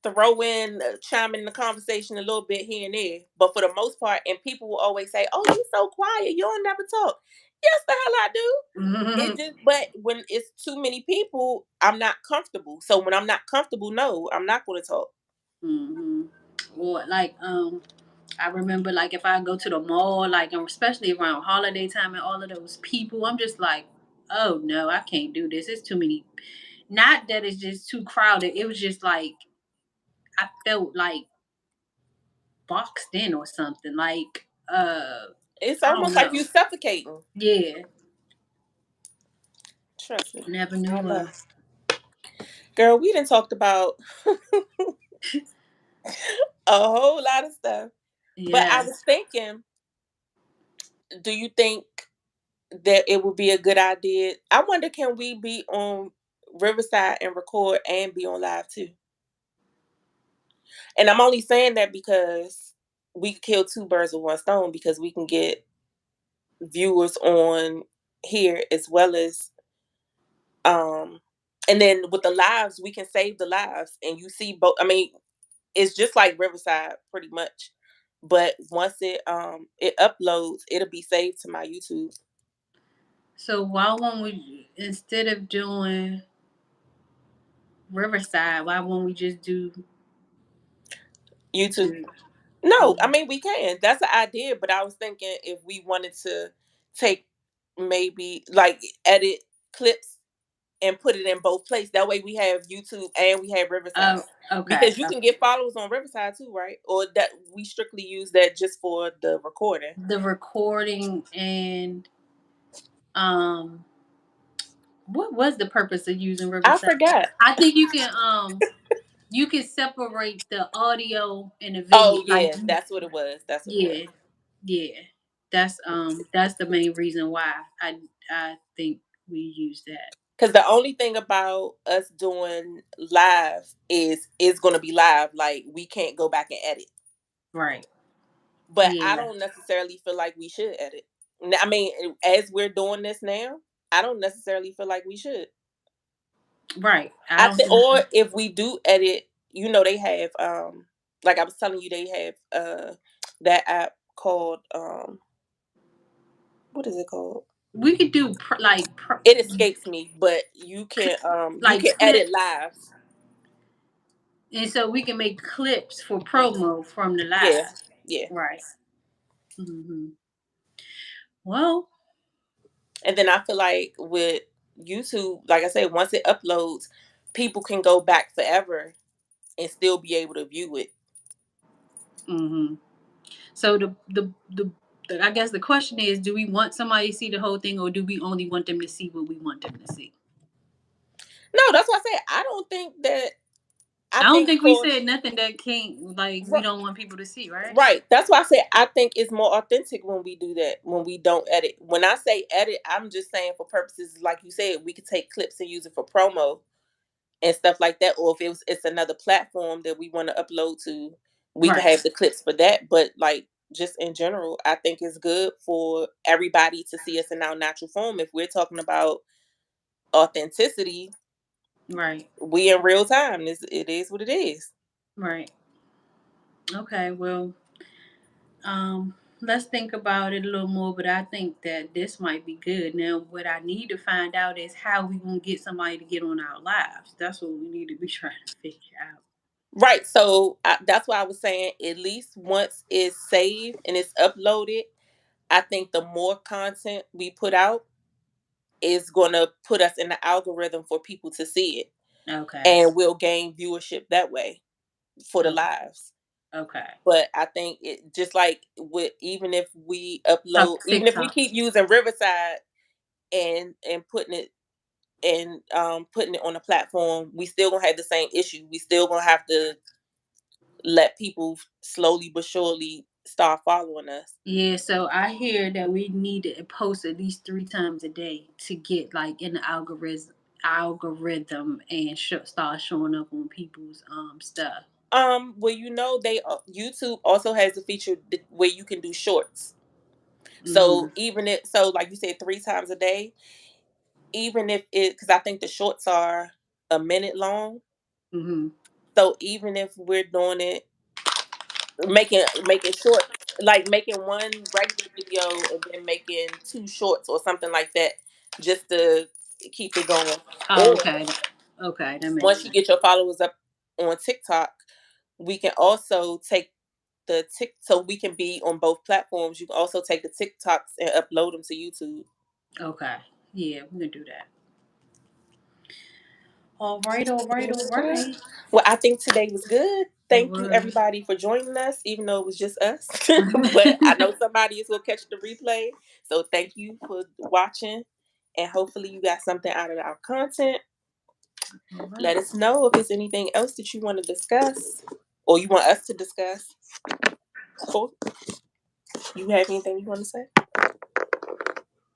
[SPEAKER 1] throw in, chime in the conversation a little bit here and there, but for the most part, and people will always say, "Oh, you so quiet, you don't never talk." Yes, the hell I do. It just, but when it's too many people, I'm not comfortable. So when I'm not comfortable, no, I'm not going to talk.
[SPEAKER 2] Mm-hmm. Or like I remember like if I go to the mall, like especially around holiday time and all of those people, I'm just like, oh no, I can't do this. It's too many. Not that it's just too crowded. It was just like I felt like boxed in or something. Like
[SPEAKER 1] It's
[SPEAKER 2] I don't
[SPEAKER 1] almost like
[SPEAKER 2] know.
[SPEAKER 1] you suffocating.
[SPEAKER 2] Yeah,
[SPEAKER 1] Trust me,
[SPEAKER 2] never
[SPEAKER 1] I
[SPEAKER 2] knew
[SPEAKER 1] know.
[SPEAKER 2] why.
[SPEAKER 1] Girl, we done talked about a whole lot of stuff. But I was
[SPEAKER 2] Yes.
[SPEAKER 1] thinking, do you think that it would be a good idea? I wonder, can we be on Riverside and record and be on live too? And I'm only saying that because we could kill two birds with one stone, because we can get viewers on here as well as um and then with the lives we can save the lives and you see both. I mean, it's just like Riverside pretty much. But once it uploads, it'll be saved to my YouTube.
[SPEAKER 2] So why won't we instead of doing Riverside? Why won't we just do
[SPEAKER 1] YouTube.
[SPEAKER 2] the?
[SPEAKER 1] No, I mean we can. That's the idea. But I was thinking if we wanted to take maybe like edit clips and put it in both places. That way we have YouTube and we have Riverside.
[SPEAKER 2] Oh, okay.
[SPEAKER 1] Because you can get followers on Riverside too, right? Or that we strictly use that just for the recording.
[SPEAKER 2] The recording and um, what was the purpose of using
[SPEAKER 1] I
[SPEAKER 2] Riverside?
[SPEAKER 1] forgot.
[SPEAKER 2] I think you can separate the audio and the video.
[SPEAKER 1] Oh
[SPEAKER 2] Like
[SPEAKER 1] yeah, that's what it was. That's what it was.
[SPEAKER 2] yeah, yeah. That's the main reason why I think we use that.
[SPEAKER 1] Because the only thing about us doing live is it's gonna be live. Like we can't go back and edit.
[SPEAKER 2] Right.
[SPEAKER 1] But I
[SPEAKER 2] Yeah.
[SPEAKER 1] don't necessarily feel like we should edit. I mean, as we're doing this now, I don't necessarily feel like we should.
[SPEAKER 2] Right. I
[SPEAKER 1] I
[SPEAKER 2] don't
[SPEAKER 1] think,
[SPEAKER 2] think
[SPEAKER 1] or if we do edit, they have like I was telling you, they have that app called what is it called?
[SPEAKER 2] we could do
[SPEAKER 1] It escapes me, but you
[SPEAKER 2] like
[SPEAKER 1] can edit
[SPEAKER 2] clips,
[SPEAKER 1] live.
[SPEAKER 2] and so we can make clips for promo from the
[SPEAKER 1] Yeah,
[SPEAKER 2] live.
[SPEAKER 1] yeah.
[SPEAKER 2] Right. Well,
[SPEAKER 1] And then I feel like with YouTube, like I said, once it uploads, people can go back forever and still be able to view it.
[SPEAKER 2] so I guess the question is, do we want somebody to see the whole thing, or do we only want them to see what we want them to see?
[SPEAKER 1] No, that's why I said I don't think that. I
[SPEAKER 2] I don't
[SPEAKER 1] think
[SPEAKER 2] think we
[SPEAKER 1] for
[SPEAKER 2] said nothing that can't we don't want people to see, right?
[SPEAKER 1] right. That's why I said I think it's more authentic when we do that. When we don't edit. When I say edit, I'm just saying for purposes like you said, we could take clips and use it for promo and stuff like that. Or if it's another platform that we want to upload to, we can
[SPEAKER 2] Right.
[SPEAKER 1] have the clips for that. But like just in general, I think it's good for everybody to see us in our natural form. If we're talking about authenticity,
[SPEAKER 2] Right.
[SPEAKER 1] we in real time. It is what it is.
[SPEAKER 2] Right. Okay. Well, let's think about it a little more. But I think that this might be good. Now, what I need to find out is how we gonna get somebody to get on our lives. That's what we need to be trying to figure out.
[SPEAKER 1] Right. So that's why I was saying at least once it's saved and it's uploaded, I think the more content we put out is going to put us in the algorithm for people to see it.
[SPEAKER 2] Okay.
[SPEAKER 1] And we'll gain viewership that way for the
[SPEAKER 2] Okay.
[SPEAKER 1] lives.
[SPEAKER 2] Okay.
[SPEAKER 1] But I think it just like with even if we
[SPEAKER 2] Like
[SPEAKER 1] upload, even if we
[SPEAKER 2] TikTok.
[SPEAKER 1] keep using Riverside and putting it on a platform, we still gonna have the same issue. We still gonna have to let people slowly but surely start following us.
[SPEAKER 2] Yeah, so I hear that we need to post at least 3 times a day to get like in the algorithm and start showing up on people's stuff.
[SPEAKER 1] Well, they YouTube also has a feature where you can do shorts.
[SPEAKER 2] Mhm.
[SPEAKER 1] So like you said, 3 times a day, even if it, because I think the shorts are a minute long.
[SPEAKER 2] Mhm.
[SPEAKER 1] So even if we're doing it, making short, like making one regular video and then making two shorts or something like that, just to keep it going.
[SPEAKER 2] Oh,
[SPEAKER 1] Or
[SPEAKER 2] okay. Okay, that makes
[SPEAKER 1] once you
[SPEAKER 2] sense.
[SPEAKER 1] get your followers up on TikTok, we can also take so we can be on both platforms. You can also take the TikToks and upload them to YouTube.
[SPEAKER 2] Okay. Yeah, we can do that. All right, all right, all right.
[SPEAKER 1] Well, I think today was good.
[SPEAKER 2] It
[SPEAKER 1] Thank you,
[SPEAKER 2] was.
[SPEAKER 1] everybody, for joining us, even though it was just us. But I know somebody is going to catch the replay. So thank you for watching. And hopefully, you got something out of our content.
[SPEAKER 2] All right.
[SPEAKER 1] Let us know if there's anything else that you want to discuss or you want us to discuss. Cool. You have anything you want to say?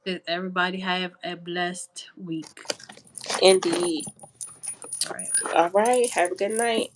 [SPEAKER 2] That everybody have a blessed week.
[SPEAKER 1] Indeed.
[SPEAKER 2] All right.
[SPEAKER 1] All right. Have a good night.